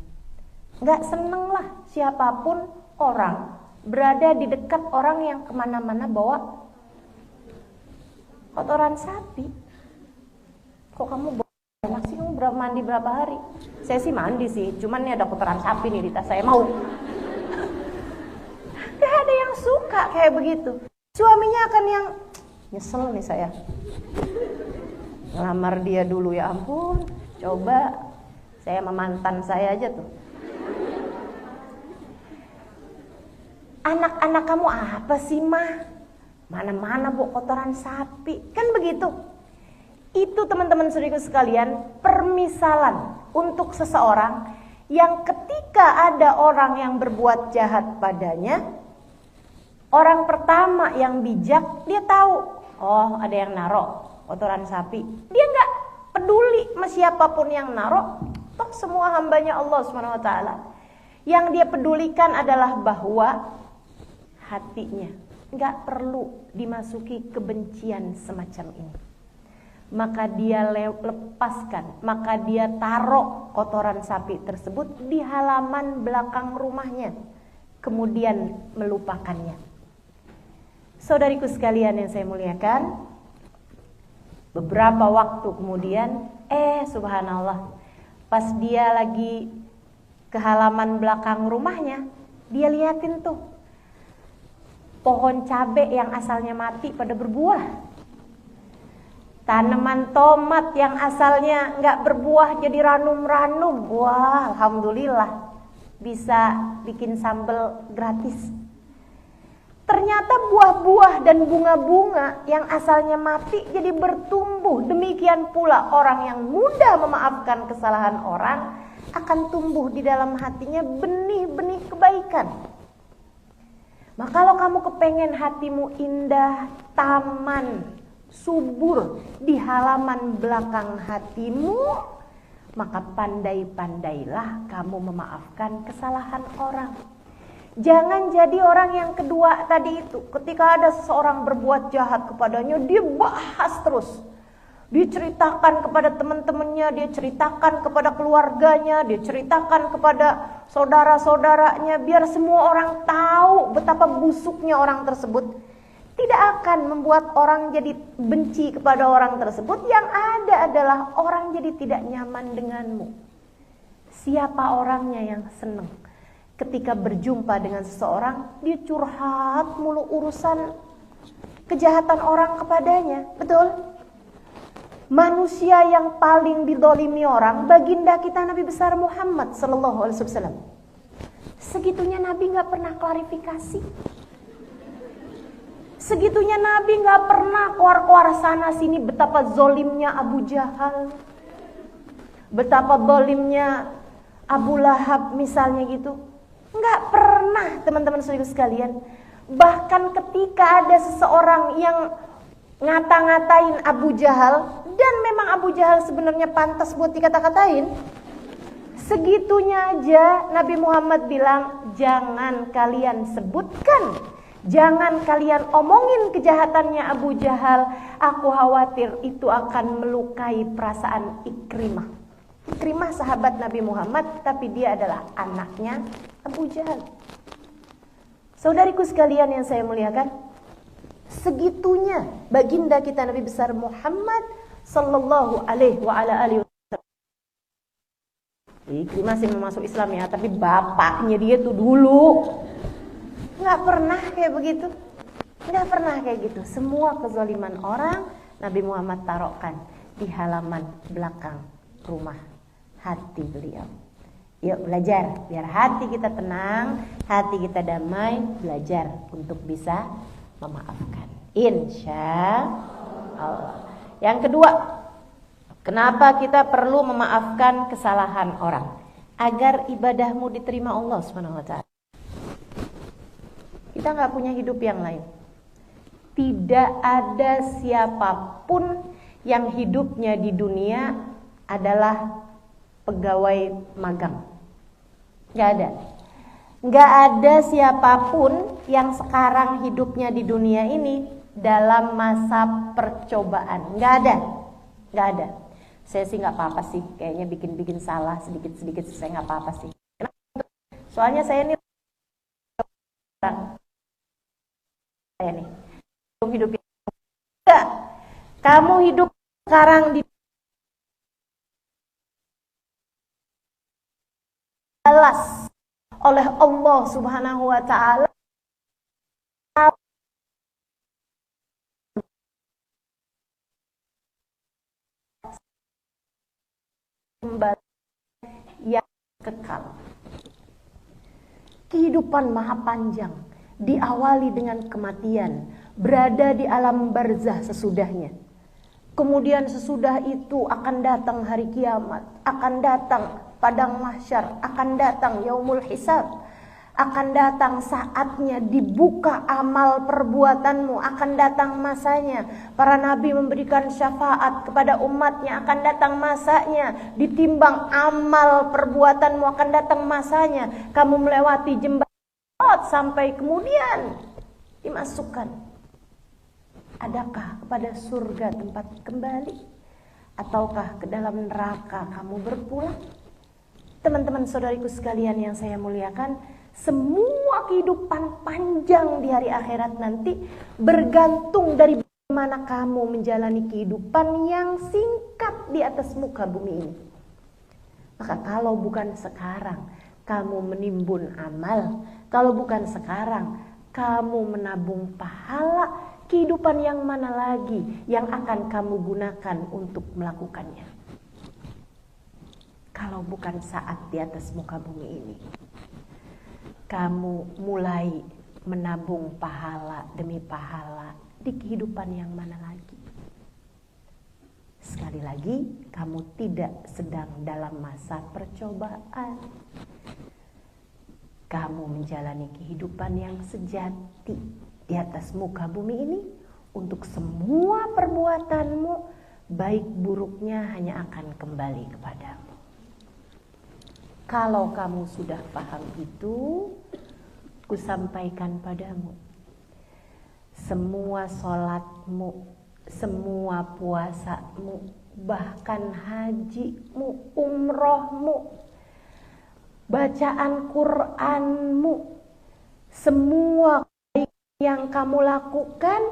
Gak seneng lah siapapun orang berada di dekat orang yang kemana-mana bawa kotoran sapi. Kok kamu banyak sih, kamu mandi berapa hari? Saya sih mandi sih, cuman ini ada kotoran sapi nih di tas saya, mau. Gak ada yang suka kayak begitu. Suaminya akan yang nyesel nih saya, ngelamar dia dulu, ya ampun. Coba saya sama mantan saya aja tuh. Anak-anak kamu apa sih mah? Mana-mana bu kotoran sapi. Kan begitu. Itu teman-teman saudaraku sekalian, permisalan untuk seseorang yang ketika ada orang yang berbuat jahat padanya, orang pertama yang bijak, dia tahu, oh ada yang naruh kotoran sapi. Dia nggak peduli sama siapapun yang naruh, toh semua hambanya Allah SWT. Yang dia pedulikan adalah bahwa hatinya nggak perlu dimasuki kebencian semacam ini. Maka dia lepaskan, maka dia taruh kotoran sapi tersebut di halaman belakang rumahnya, kemudian melupakannya. Saudariku sekalian yang saya muliakan, beberapa waktu kemudian, subhanallah, pas dia lagi ke halaman belakang rumahnya, dia liatin tuh pohon cabai yang asalnya mati pada berbuah, tanaman tomat yang asalnya nggak berbuah jadi ranum-ranum. Wah, alhamdulillah bisa bikin sambal gratis. Ternyata buah-buah dan bunga-bunga yang asalnya mati jadi bertumbuh. Demikian pula orang yang mudah memaafkan kesalahan orang akan tumbuh di dalam hatinya benih-benih kebaikan. Maka kalau kamu kepengen hatimu indah, taman, subur di halaman belakang hatimu, maka pandai-pandailah kamu memaafkan kesalahan orang. Jangan jadi orang yang kedua tadi itu. Ketika ada seseorang berbuat jahat kepadanya, dia bahas terus. Dia ceritakan kepada teman-temannya, dia ceritakan kepada keluarganya, dia ceritakan kepada saudara-saudaranya, biar semua orang tahu betapa busuknya orang tersebut. Tidak akan membuat orang jadi benci kepada orang tersebut. Yang ada adalah orang jadi tidak nyaman denganmu. Siapa orangnya yang senang ketika berjumpa dengan seseorang, dia curhat mulu urusan kejahatan orang kepadanya? Betul? Manusia yang paling didolimi orang, baginda kita Nabi besar Muhammad sallallahu alaihi wasallam. Segitunya Nabi nggak pernah klarifikasi. Segitunya Nabi nggak pernah keluar-keluar sana sini betapa zolimnya Abu Jahal, betapa zolimnya Abu Lahab misalnya gitu. Nggak pernah, teman-teman saudara sekalian. Bahkan ketika ada seseorang yang ngata-ngatain Abu Jahal, dan memang Abu Jahal sebenarnya pantas buat dikata-katain, Segitunya aja Nabi Muhammad bilang, jangan kalian sebutkan, jangan kalian omongin kejahatannya Abu Jahal. Aku khawatir itu akan melukai perasaan Ikrimah. Ikrimah sahabat Nabi Muhammad, tapi dia adalah anaknya Abu Jahal. Saudariku sekalian yang saya muliakan, segitunya baginda kita Nabi besar Muhammad sallallahu alaihi wa ala alihi wasallam. Ikrimah masih masuk Islam ya, tapi bapaknya dia tuh dulu nggak pernah kayak begitu, nggak pernah kayak gitu. Semua kezaliman orang Nabi Muhammad taruhkan di halaman belakang rumah hati beliau. Yuk belajar, biar hati kita tenang, hati kita damai, belajar untuk bisa memaafkan. Insya Allah. Yang kedua, kenapa kita perlu memaafkan kesalahan orang? Agar ibadahmu diterima Allah SWT. Kita nggak punya hidup yang lain. Tidak ada siapapun yang hidupnya di dunia adalah pegawai magang. Nggak ada. Nggak ada siapapun yang sekarang hidupnya di dunia ini dalam masa percobaan. Nggak ada. Nggak ada. Saya sih nggak apa-apa sih. Kayaknya bikin-bikin salah sedikit-sedikit. Saya nggak apa-apa sih. Soalnya saya nih hidup enggak. Kamu hidup sekarang di balas oleh Allah Subhanahu wa taala yang kekal. Kehidupan maha panjang, diawali dengan kematian, berada di alam barzah sesudahnya. Kemudian sesudah itu akan datang hari kiamat, akan datang padang mahsyar, akan datang yaumul hisab, akan datang saatnya dibuka amal perbuatanmu, akan datang masanya para nabi memberikan syafaat kepada umatnya, akan datang masanya ditimbang amal perbuatanmu, akan datang masanya kamu melewati jembatan sampai kemudian dimasukkan. Adakah kepada surga tempat kembali, ataukah ke dalam neraka kamu berpulang? Teman-teman saudariku sekalian yang saya muliakan, semua kehidupan panjang di hari akhirat nanti bergantung dari bagaimana kamu menjalani kehidupan yang singkat di atas muka bumi ini. Maka kalau bukan sekarang kamu menimbun amal, kalau bukan sekarang kamu menabung pahala, kehidupan yang mana lagi yang akan kamu gunakan untuk melakukannya? Kalau bukan saat di atas muka bumi ini kamu mulai menabung pahala demi pahala, di kehidupan yang mana lagi? Sekali lagi, kamu tidak sedang dalam masa percobaan. Kamu menjalani kehidupan yang sejati di atas muka bumi ini. Untuk semua perbuatanmu, baik buruknya hanya akan kembali kepadamu. Kalau kamu sudah paham itu, kusampaikan padamu, semua sholatmu, semua puasamu, bahkan hajimu, umrohmu, bacaan Qur'anmu, semua yang kamu lakukan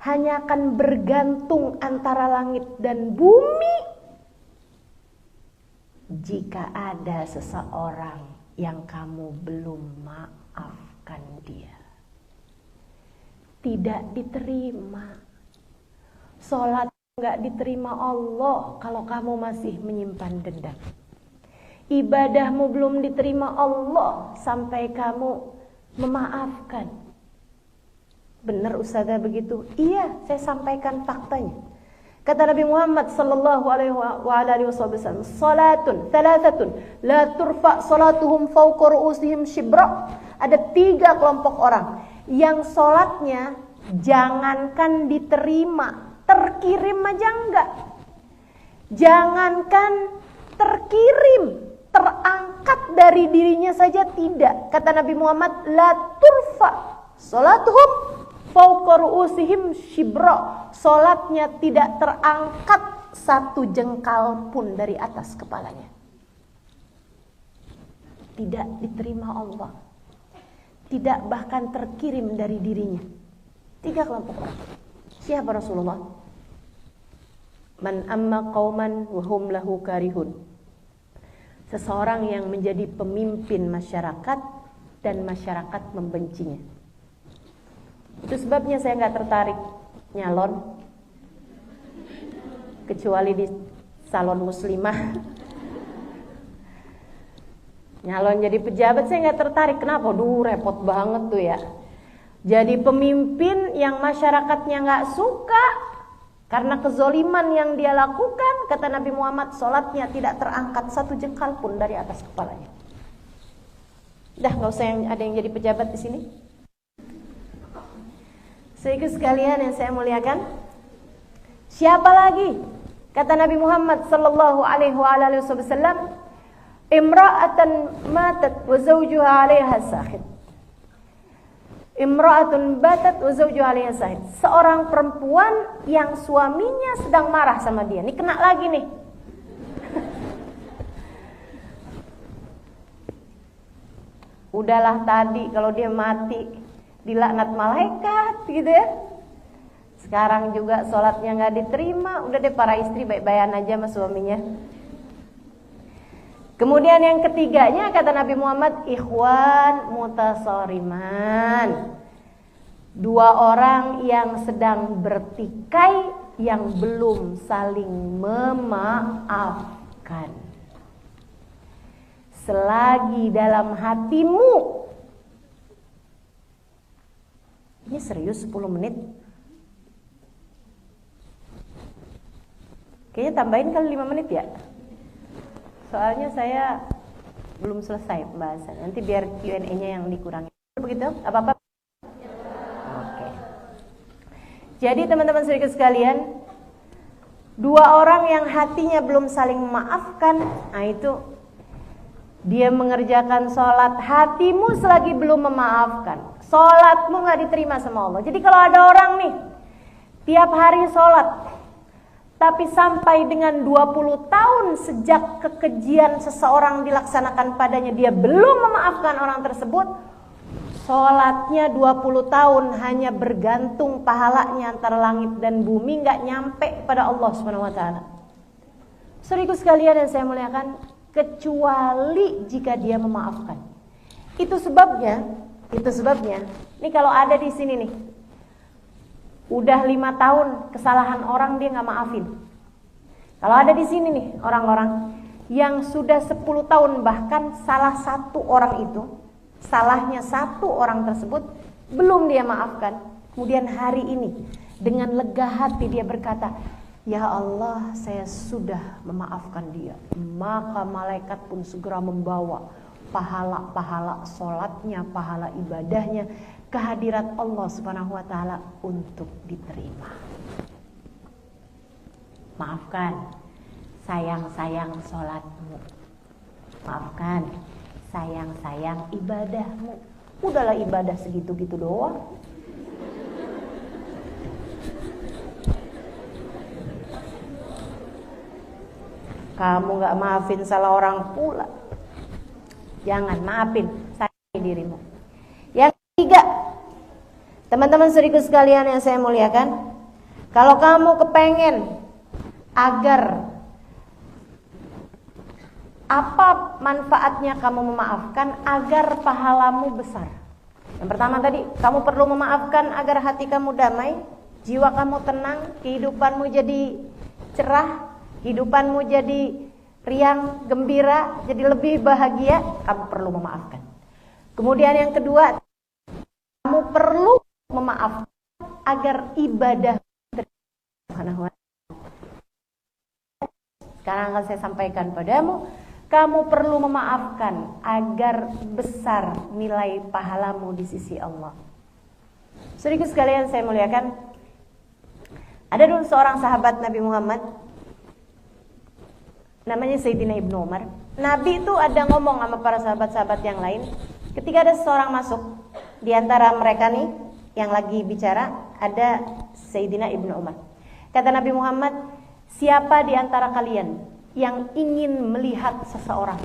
hanya akan bergantung antara langit dan bumi jika ada seseorang yang kamu belum maafkan dia. Tidak diterima. Sholat nggak diterima Allah kalau kamu masih menyimpan dendam. Ibadahmu belum diterima Allah sampai kamu memaafkan. Benar Ustazah begitu? Iya, saya sampaikan faktanya. Kata Nabi Muhammad sallallahu alaihi wasallam, salatun thalathatun la turfa salatuhum fawqa ru'usihim shibra. Ada 3 kelompok orang yang salatnya jangankan diterima, terkirim aja enggak. Jangankan terkirim, terangkat dari dirinya saja tidak. Kata Nabi Muhammad, la turfa salatuhum fawqa ru'usihim shibra. Salatnya tidak terangkat satu jengkal pun dari atas kepalanya. Tidak diterima Allah. Tidak bahkan terkirim dari dirinya. 3 kelompok orang. Siapa Rasulullah? Man amma qauman wa hum lahu karihun. Seseorang yang menjadi pemimpin masyarakat dan masyarakat membencinya. Itu sebabnya saya nggak tertarik nyalon, kecuali di salon muslimah. Nyalon jadi pejabat saya nggak tertarik. Kenapa? Duh, repot banget tuh ya. Jadi pemimpin yang masyarakatnya nggak suka karena kezoliman yang dia lakukan, kata Nabi Muhammad, salatnya tidak terangkat satu jengkal pun dari atas kepalanya. Dah, nggak usah ada yang jadi pejabat di sini. Saudara sekalian yang saya muliakan, siapa lagi? Kata Nabi Muhammad sallallahu alaihi wasallam, imra'atan matat wa zawjuha 'alaiha sahid. Imra'atun batat wa zawjuha 'alaiha sahid. Seorang perempuan yang suaminya sedang marah sama dia. Ini kena lagi nih. Udahlah tadi kalau dia mati dilaknat malaikat gitu ya. Sekarang juga sholatnya nggak diterima. Udah deh, para istri baik-baikan aja sama suaminya. Kemudian yang ketiganya kata Nabi Muhammad, ikhwan mutasariman. 2 orang yang sedang bertikai yang belum saling memaafkan. Selagi dalam hatimu, ini serius 10 menit. Kayaknya tambahin kali 5 menit ya. Soalnya saya belum selesai pembahasan. Nanti biar Q&A-nya yang dikurangi. Begitu? Apa-apa? Oke. Jadi teman-teman saudara sekalian, 2 orang yang hatinya belum saling memaafkan, nah itu dia mengerjakan sholat, hatimu selagi belum memaafkan, sholatmu gak diterima sama Allah. Jadi kalau ada orang nih tiap hari sholat, tapi sampai dengan 20 tahun sejak kekejian seseorang dilaksanakan padanya, dia belum memaafkan orang tersebut, sholatnya 20 tahun hanya bergantung pahalanya antara langit dan bumi, gak nyampe pada Allah SWT. Saudaraku sekalian yang saya muliakan, kecuali jika dia memaafkan. Itu sebabnya, ini kalau ada di sini nih, udah 5 tahun kesalahan orang dia nggak maafin. Kalau ada di sini nih orang-orang yang sudah 10 tahun bahkan salah satu orang itu, salahnya satu orang tersebut belum dia maafkan. Kemudian hari ini dengan lega hati dia berkata, ya Allah, saya sudah memaafkan dia. Maka malaikat pun segera membawa pahala-pahala sholatnya, pahala ibadahnya kehadirat Allah Subhanahu wa taala untuk diterima. Maafkan, sayang-sayang sholatmu. Maafkan, sayang-sayang ibadahmu. Udahlah ibadah segitu-gitu doang. Kamu gak maafin salah orang pula. Jangan, maafin, sayangi dirimu. Yang ketiga, teman-teman saudaraku sekalian yang saya muliakan, kalau kamu kepengen agar apa manfaatnya kamu memaafkan agar pahalamu besar? Yang pertama tadi, kamu perlu memaafkan agar hati kamu damai, jiwa kamu tenang, kehidupanmu jadi cerah, hidupanmu jadi riang, gembira, jadi lebih bahagia, kamu perlu memaafkan. Kemudian yang kedua, kamu perlu memaafkan agar ibadah terima. Sekarang akan saya sampaikan padamu, kamu perlu memaafkan agar besar nilai pahalamu di sisi Allah. Saudaraku sekalian saya muliakan, ada dulu seorang sahabat Nabi Muhammad namanya Sayyidina Ibnu Umar. Nabi itu ada ngomong sama para sahabat-sahabat yang lain. Ketika ada seseorang masuk, di antara mereka nih yang lagi bicara ada Sayyidina Ibnu Umar. Kata Nabi Muhammad, siapa di antara kalian yang ingin melihat seseorang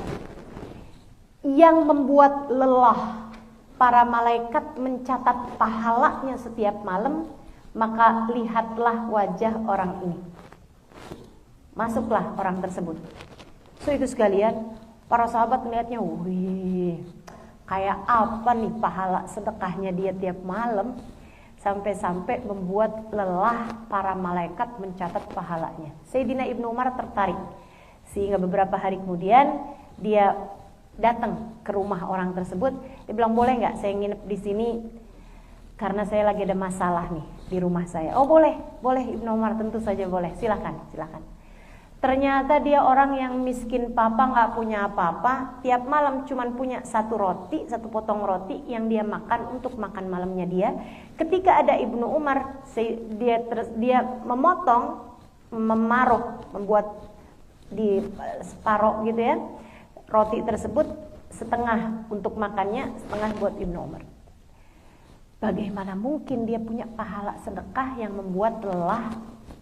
yang membuat lelah para malaikat mencatat pahalanya setiap malam, maka lihatlah wajah orang ini. Masuklah orang tersebut. So itu sekalian, para sahabat melihatnya, wih, kayak apa nih pahala sedekahnya dia tiap malam, sampai-sampai membuat lelah para malaikat mencatat pahalanya. Sayyidina Ibnu Umar tertarik, sehingga beberapa hari kemudian dia datang ke rumah orang tersebut. Dia bilang, boleh nggak saya nginep di sini karena saya lagi ada masalah nih di rumah saya. Oh boleh, boleh Ibnu Umar, tentu saja boleh, silakan, silakan. Ternyata dia orang yang miskin papa, nggak punya apa-apa. Tiap malam cuman punya satu roti, satu potong roti yang dia makan untuk makan malamnya dia. Ketika ada Ibnu Umar, dia memotong, memaruh, membuat di separuh gitu ya, roti tersebut, setengah untuk makannya, setengah buat Ibnu Umar. Bagaimana mungkin dia punya pahala sedekah yang membuat lelah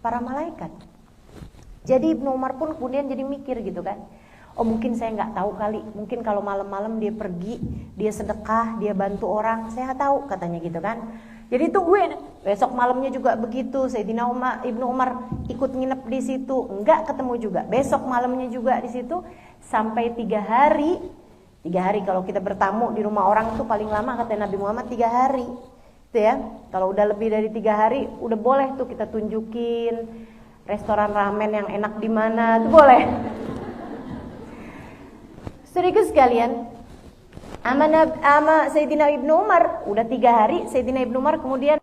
para malaikat? Jadi Ibnu Umar pun kemudian jadi mikir gitu kan, oh mungkin saya nggak tahu kali, mungkin kalau malam-malam dia pergi, dia sedekah, dia bantu orang, saya nggak tahu, katanya gitu kan. Jadi tungguin, besok malamnya juga begitu, Sayyidina Ibnu Umar ikut nginep di situ, enggak ketemu juga. Besok malamnya juga di situ sampai 3 hari. 3 hari kalau kita bertamu di rumah orang itu paling lama kata Nabi Muhammad 3 hari. Itu ya. Kalau udah lebih dari 3 hari udah boleh tuh kita tunjukin restoran ramen yang enak di mana, itu boleh. Saudaraku sekalian, ama Sayyidina Ibnu Umar udah 3 hari, Sayyidina Ibnu Umar kemudian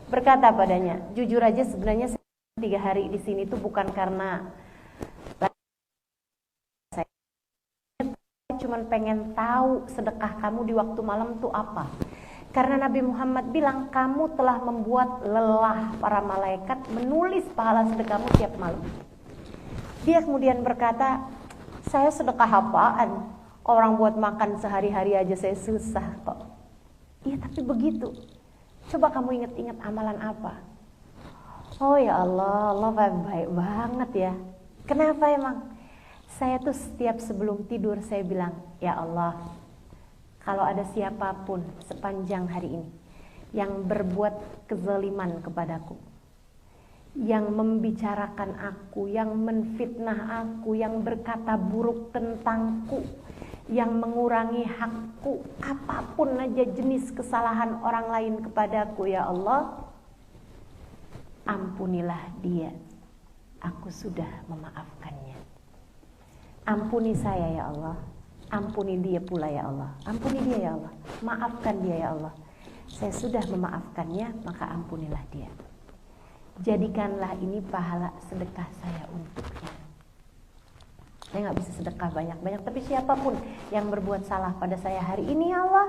berkata padanya, jujur aja sebenarnya 3 hari di sini tuh bukan karena saya cuma pengen tahu sedekah kamu di waktu malam tuh apa. Karena Nabi Muhammad bilang kamu telah membuat lelah para malaikat menulis pahala sedekahmu tiap malam. Dia kemudian berkata, saya sedekah apaan? Orang buat makan sehari-hari aja saya susah kok. Iya tapi begitu. Coba kamu ingat-ingat amalan apa? Oh ya Allah, Allah baik banget ya. Kenapa emang? Saya tuh setiap sebelum tidur saya bilang, ya Allah, kalau ada siapapun sepanjang hari ini yang berbuat kezaliman kepadaku, yang membicarakan aku, yang menfitnah aku, yang berkata buruk tentangku, yang mengurangi hakku, apapun aja jenis kesalahan orang lain kepadaku, ya Allah, ampunilah dia, aku sudah memaafkannya. Ampuni saya ya Allah, ampuni dia pula ya Allah, ampuni dia ya Allah, maafkan dia ya Allah, saya sudah memaafkannya, maka ampunilah dia. Jadikanlah ini pahala sedekah saya untuknya. Saya gak bisa sedekah banyak-banyak, tapi siapapun yang berbuat salah pada saya hari ini ya Allah,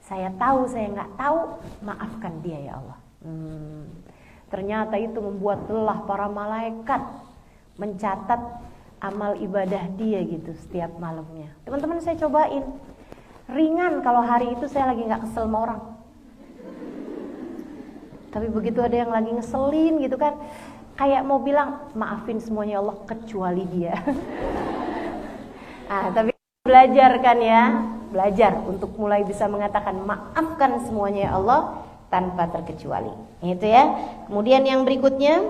saya tahu, saya gak tahu, maafkan dia ya Allah. Ternyata itu membuat lelah para malaikat mencatat amal ibadah dia gitu setiap malamnya. Teman-teman saya cobain, ringan kalau hari itu saya lagi gak kesel sama orang. Tapi begitu ada yang lagi ngeselin gitu kan, kayak mau bilang maafin semuanya Allah kecuali dia. Tapi belajar kan ya, belajar untuk mulai bisa mengatakan maafkan semuanya ya Allah tanpa terkecuali. Itu ya. Kemudian yang berikutnya,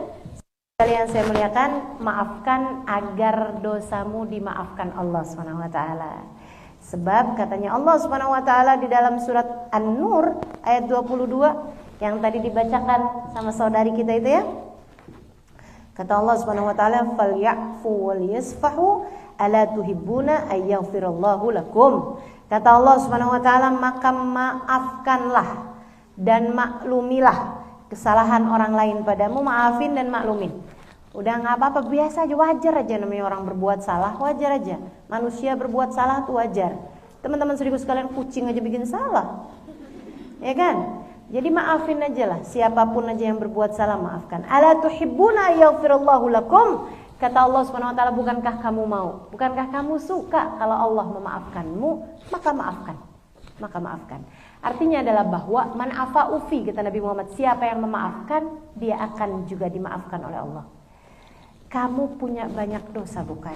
yang saya muliakan, maafkan agar dosamu dimaafkan Allah Subhanahu wa taala. Sebab katanya Allah Subhanahu wa taala di dalam surat An-Nur ayat 22 yang tadi dibacakan sama saudari kita itu ya. Kata Allah Subhanahu wa taala, "Falyafu wal yasfahu ala tuhibbuna ayyaghfirallahu lakum." Kata Allah Subhanahu wa taala, maka maafkanlah dan maklumilah kesalahan orang lain padamu, maafin dan maklumin. Udah nggak apa-apa, biasa aja, wajar aja, namanya orang berbuat salah, wajar aja. Manusia berbuat salah tuh wajar. Teman-teman saudaraku sekalian, kucing aja bikin salah, ya kan? Jadi maafin aja lah, siapapun aja yang berbuat salah maafkan. Ala tuhibbuna yaghfirallahu lakum. Kata Allah Subhanahu wa taala, bukankah kamu mau? Bukankah kamu suka kalau Allah memaafkanmu? Maka maafkan. Maka maafkan. Artinya adalah bahwa man afa ufi, kata Nabi Muhammad, siapa yang memaafkan, dia akan juga dimaafkan oleh Allah. Kamu punya banyak dosa bukan?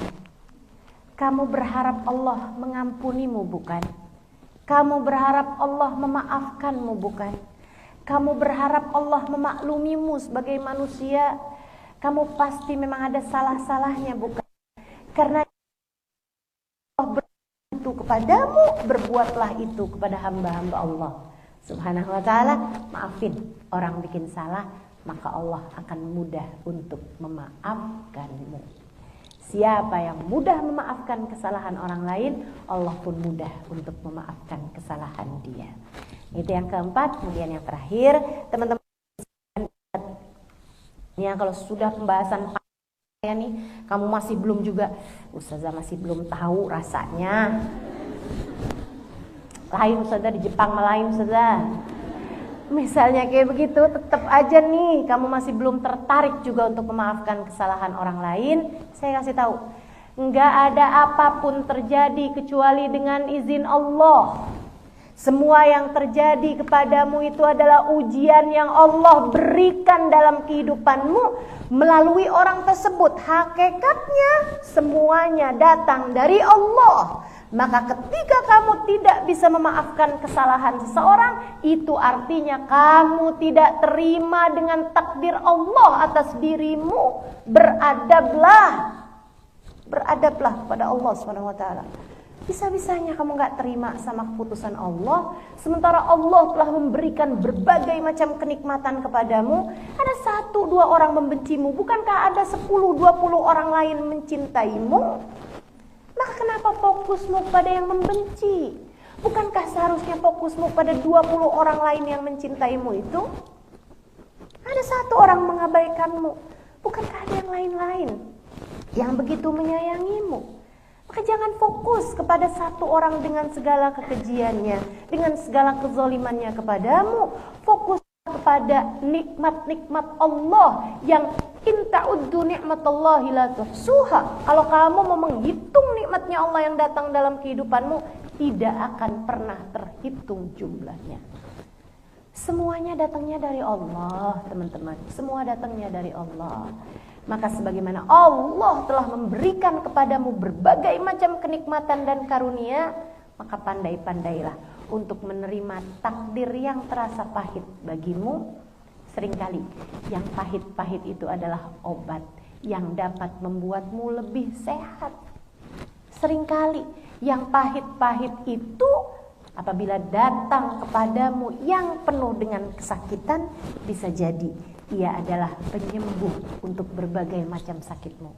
Kamu berharap Allah mengampunimu bukan? Kamu berharap Allah memaafkanmu bukan? Kamu berharap Allah memaklumimu sebagai manusia? Kamu pasti memang ada salah-salahnya bukan? Karena Allah berbuat itu kepadamu, berbuatlah itu kepada hamba-hamba Allah Subhanahu wa ta'ala. Maafin orang bikin salah, maka Allah akan mudah untuk memaafkanmu. Siapa yang mudah memaafkan kesalahan orang lain, Allah pun mudah untuk memaafkan kesalahan dia. Itu yang keempat. Kemudian yang terakhir, teman-teman, ya, kalau sudah pembahasan ya nih, kamu masih belum juga, Ustazah masih belum tahu rasanya. Lain Ustazah, di Jepang lain Ustazah. Misalnya kayak begitu, tetap aja nih kamu masih belum tertarik juga untuk memaafkan kesalahan orang lain. Saya kasih tahu, nggak ada apapun terjadi kecuali dengan izin Allah. Semua yang terjadi kepadamu itu adalah ujian yang Allah berikan dalam kehidupanmu melalui orang tersebut. Hakikatnya semuanya datang dari Allah. Maka ketika kamu tidak bisa memaafkan kesalahan seseorang, itu artinya kamu tidak terima dengan takdir Allah atas dirimu. Beradablah kepada Allah SWT. Bisa-bisanya kamu gak terima sama keputusan Allah, sementara Allah telah memberikan berbagai macam kenikmatan kepadamu. Ada 1-2 orang membencimu, bukankah ada 10-20 orang lain mencintaimu? Maka kenapa fokusmu pada yang membenci? Bukankah seharusnya fokusmu pada 20 orang lain yang mencintaimu itu? Ada 1 orang mengabaikanmu, bukankah ada yang lain-lain yang begitu menyayangimu? Maka jangan fokus kepada 1 orang dengan segala kekejiannya, dengan segala kezalimannya kepadamu. Fokus kepada nikmat-nikmat Allah yang in ta'uddu ni'matallahi la tuhsuha. Kalau kamu mau menghitung nikmatnya Allah yang datang dalam kehidupanmu, tidak akan pernah terhitung jumlahnya. Semuanya datangnya dari Allah, teman-teman. Semua datangnya dari Allah. Maka sebagaimana Allah telah memberikan kepadamu berbagai macam kenikmatan dan karunia, maka pandai-pandailah untuk menerima takdir yang terasa pahit bagimu. Seringkali yang pahit-pahit itu adalah obat yang dapat membuatmu lebih sehat. Seringkali yang pahit-pahit itu apabila datang kepadamu yang penuh dengan kesakitan, bisa jadi ia adalah penyembuh untuk berbagai macam sakitmu.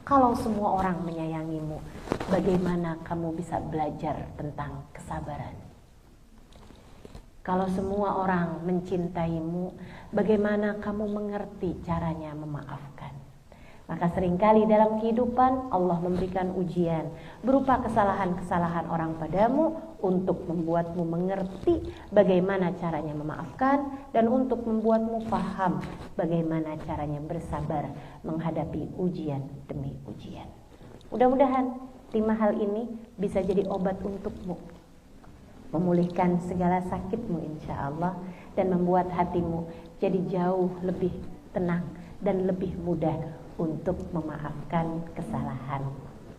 Kalau semua orang menyayangimu, bagaimana kamu bisa belajar tentang kesabaran? Kalau semua orang mencintaimu, bagaimana kamu mengerti caranya memaafkan? Maka seringkali dalam kehidupan Allah memberikan ujian berupa kesalahan-kesalahan orang padamu untuk membuatmu mengerti bagaimana caranya memaafkan dan untuk membuatmu paham bagaimana caranya bersabar menghadapi ujian demi ujian. Mudah-mudahan 5 hal ini bisa jadi obat untukmu, memulihkan segala sakitmu insya Allah, dan membuat hatimu jadi jauh lebih tenang dan lebih mudah untuk memaafkan kesalahan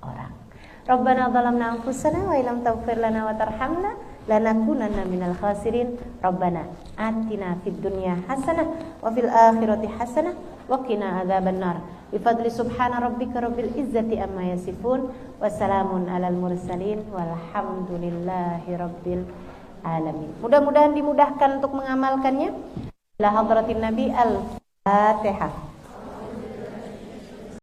orang. Rabbana zalamna anfusana wa illam taghfir lana wa tarhamna lanakunanna minal khasirin. Rabbana atina fid dunya hasanah wa fil akhirati hasanah wa qina adzabannar. Bi fadli subhana rabbika rabbil izzati amma yasifun wa salamun alal mursalin walhamdulillahi rabbil alamin. Mudah-mudahan dimudahkan untuk mengamalkannya. La hadratin nabi al-Fatihah.